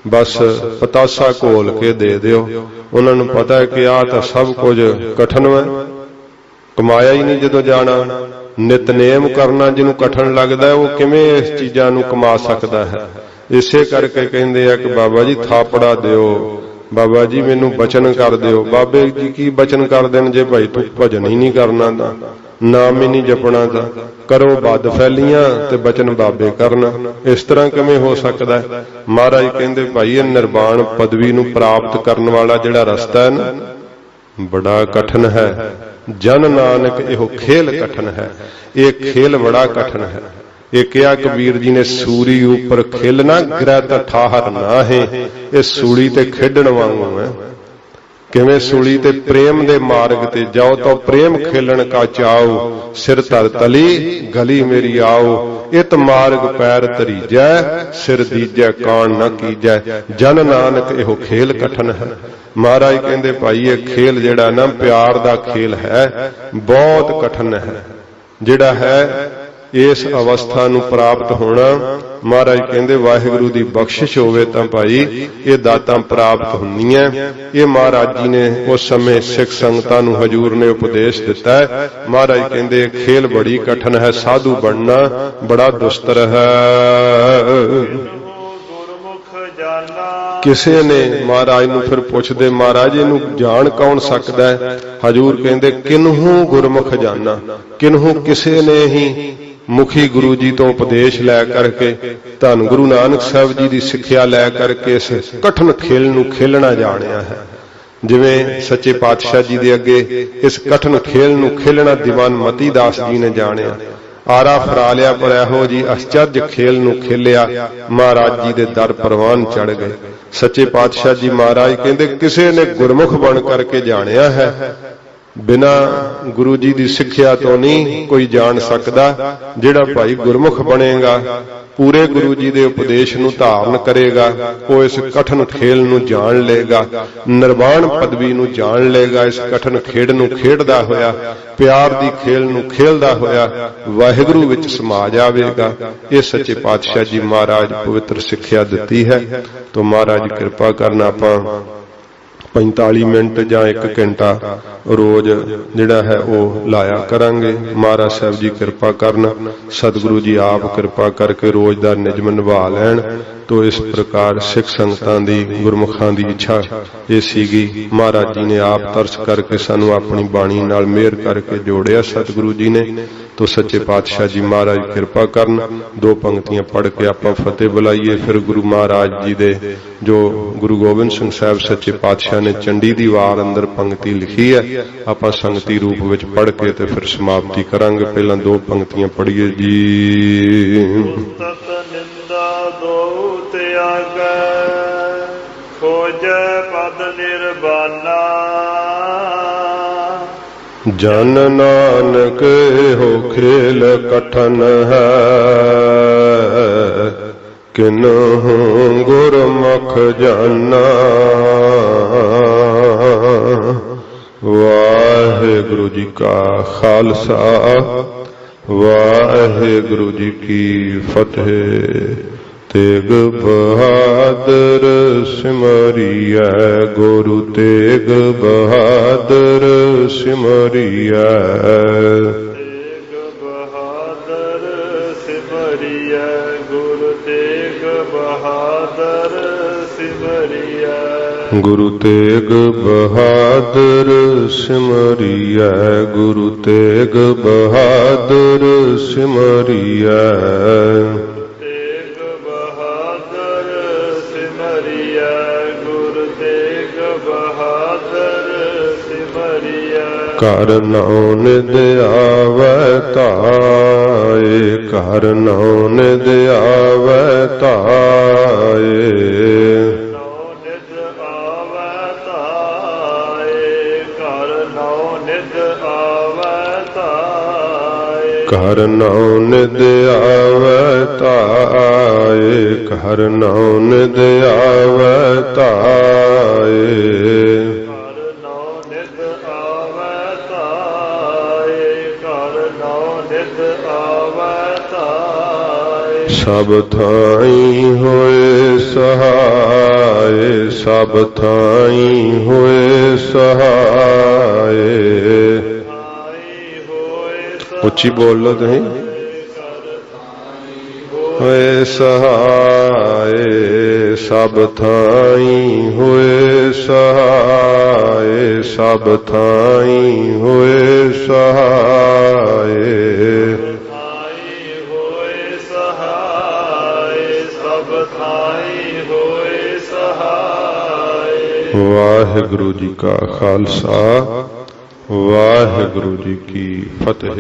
ਬਸ ਪਤਾਸਾ ਘੋਲ ਕੇ ਦੇ ਦਿਓ। ਉਹਨਾਂ ਨੂੰ ਪਤਾ ਹੈ ਕਿ ਆਹ ਤਾਂ ਸਭ ਕੁਝ ਕਠਨ ਹੈ, ਕਮਾਇਆ ਹੀ ਨਹੀਂ ਜਦੋਂ ਜਾਣਾ। ਨਿਤਨੇਮ ਕਰਨਾ ਜਿਹਨੂੰ ਕਠਨ ਲੱਗਦਾ ਉਹ ਕਿਵੇਂ ਇਸ ਚੀਜ਼ਾਂ ਨੂੰ ਕਮਾ ਸਕਦਾ ਹੈ। ਇਸੇ ਕਰਕੇ ਕਹਿੰਦੇ ਆ ਕਿ ਬਾਬਾ ਜੀ ਥਾਪੜਾ ਦਿਓ, ਬਾਬਾ ਜੀ ਮੈਨੂੰ ਬਚਨ ਕਰ ਦਿਓ। ਬਾਬੇ ਜੀ ਕੀ ਬਚਨ ਕਰ ਦੇਣ ਜੇ ਭਾਈ ਤੂੰ ਭਜਨ ਹੀ ਨਹੀਂ ਕਰਨਾ, ਤਾਂ ਨਾਮ ਹੀ ਨਹੀਂ ਜਪਣਾ, ਤਾਂ ਕਰੋ ਬਦ ਫੈਲੀਆਂ ਤੇ ਬਚਨ ਬਾਬੇ ਕਰਨ। ਇਸ ਤਰ੍ਹਾਂ ਕਿਵੇਂ ਹੋ ਸਕਦਾ ਹੈ। ਮਹਾਰਾਜ ਕਹਿੰਦੇ ਭਾਈ ਇਹ ਨਿਰਵਾਣ ਪਦਵੀ ਨੂੰ ਪ੍ਰਾਪਤ ਕਰਨ ਵਾਲਾ ਜਿਹੜਾ ਰਸਤਾ ਹੈ ਨਾ ਬੜਾ ਕਠਨ ਹੈ। ਜਨ ਨਾਨਕ ਇਹੋ ਖੇਲ ਕਠਨ ਹੈ, ਇਹ ਖੇਲ ਬੜਾ ਕਠਨ ਹੈ। ਇਹ ਕਿਹਾ ਕਬੀਰ ਜੀ ਨੇ ਸੂਰੀ ਉੱਪਰ ਖੇਲਣਾ ਗਿਰੈ ਤਾਂ ਠਾਹਰ ਨਾ ਹੈ। ਇਹ ਸੂਲੀ ਤੇ ਖੇਡਣ ਵਾਂਗੂ ਹੈ। ਕਿਵੇਂ ਸੂਲੀ ਤੇ ਪ੍ਰੇਮ ਦੇ ਮਾਰਗ ਤੇ ਜਾਓ ਤਾਂ ਪ੍ਰੇਮ ਖੇਲਣ ਕਾ ਚਾਓ, ਸਿਰ ਧਰ ਤਲੀ ਗਲੀ ਮੇਰੀ ਆਓ। ਇਤ ਮਾਰਗ ਪੈਰ ਧਰੀਜੈ, ਸਿਰ ਦੀਜੈ ਕਾਣ ਨਾ ਕੀਜੈ। ਜਨ ਨਾਨਕ ਇਹੋ ਖੇਲ ਕਠਨ ਹੈ। महाराज कहते भाई ये खेल जिहड़ा ना प्यार दा खेल है, बहुत कठिन है। जिहड़ा है इस अवस्था नूं प्राप्त होना, महाराज कहते वाहिगुरु दी बख्शिश होवे तां भाई ये दातां प्राप्त हुंदियां। ये महाराज जी ने उस समय सिख संगतां नूं हजूर ने उपदेश दिता है। महाराज कहते खेल बड़ी कठिन है, साधु बनना बड़ा दुस्तर है। किसी ने महाराज नूं फिर पुछदे महाराज इहनूं जान कौन सकदा है? हजूर कहंदे किन्हू गुरमुख जाना, किन्हू किसी ने ही मुखी गुरु जी तो उपदेश लै करके धन गुरु नानक साहब जी की सिक्ख्या लै करके इस कठिन खेल नूं खेलना जाणिया है। जिवें सच्चे पातशाह जी दे अगे इस कठिन खेल नूं खेलना दीवान मती दास जी ने जाणिया। आरा फरा लिया पर एहो जी आश्चर्य खेल नूं खेलिया, महाराज जी दे दर परवान चढ़ गए। सच्चे पातशाह जी महाराज कहंदे किसी ने गुरमुख बन करके जाणिया है, बिना गुरु जी की सिक्ख्या तो नहीं कोई जान सकता। जिहड़ा भाई गुरमुख बनेगा, पूरे गुरु जी के उपदेश नूं धारण करेगा, वो इस कठिन खेल नूं जान लेगा, निर्वाण पदवी नूं जान लेगा। इस कठिन खेड नूं खेडदा होया, प्यार दी खेल नूं खेलदा होया वाहिगुरू विच समा जावेगा। ये सच्चे पातशाह जी महाराज पवित्र सिक्ख्या दिती है। तो महाराज कृपा करना आपां 45 मिनट जां 1 घंटा रोज जिहड़ा है वो लाया करांगे। महाराज साहब जी कृपा करन, सतगुरु जी आप कृपा करके रोज दा निजम निभा लैण। तो इस प्रकार सिख संगतां दी गुरमुखां दी इच्छा ये सीगी। महाराज जी ने आप तरस करके सानू अपनी बाणी नाल मेहर करके जोड़िया सतगुरु जी ने। तो सच्चे पातशाह जी महाराज कृपा करन। 2 पंक्तियां पढ़ के आपां फतेह बुलाइए। फिर गुरु महाराज जी दे जो गुरु गोबिंद सिंह साहब सच्चे पातशाह ने चंडी दी वार अंदर पंक्ति लिखी है, आपां संगती रूप विच पढ़ के ते फिर समाप्ति करांगे। पहलां 2 पंक्तियां पढ़िए जी। खोजै पद निर्वाणा, जन नानक हो खेल कठन है, किन्हू गुरमुख जाना। वाहिगुरु जी का खालसा, वाहिगुरु जी की फतेह। तेग बहादुर सिमरिया, गुरु तेग बहादुर सिमरिया। तेग बहादुर सिमरिया, गुरु तेग बहादुर सिमरिया। गुरु तेग बहादुर सिमरिया, गुरु तेग बहादुर सिमरिया। कर नौ निध आवे ताए, कर नौ निध आवे ताए। कर नौ निध आवे ताए, कर नौ निध आवे ताए। सब थाई होए सहाय, सब थाई होए सहाय। उच्ची बोल लो तुसीं। होए सहाय, सब थाई होए सहाय, सब थाई होए सहाय। वाहिगुरु जी का खालसा, वाहिगुरु जी की फतेह।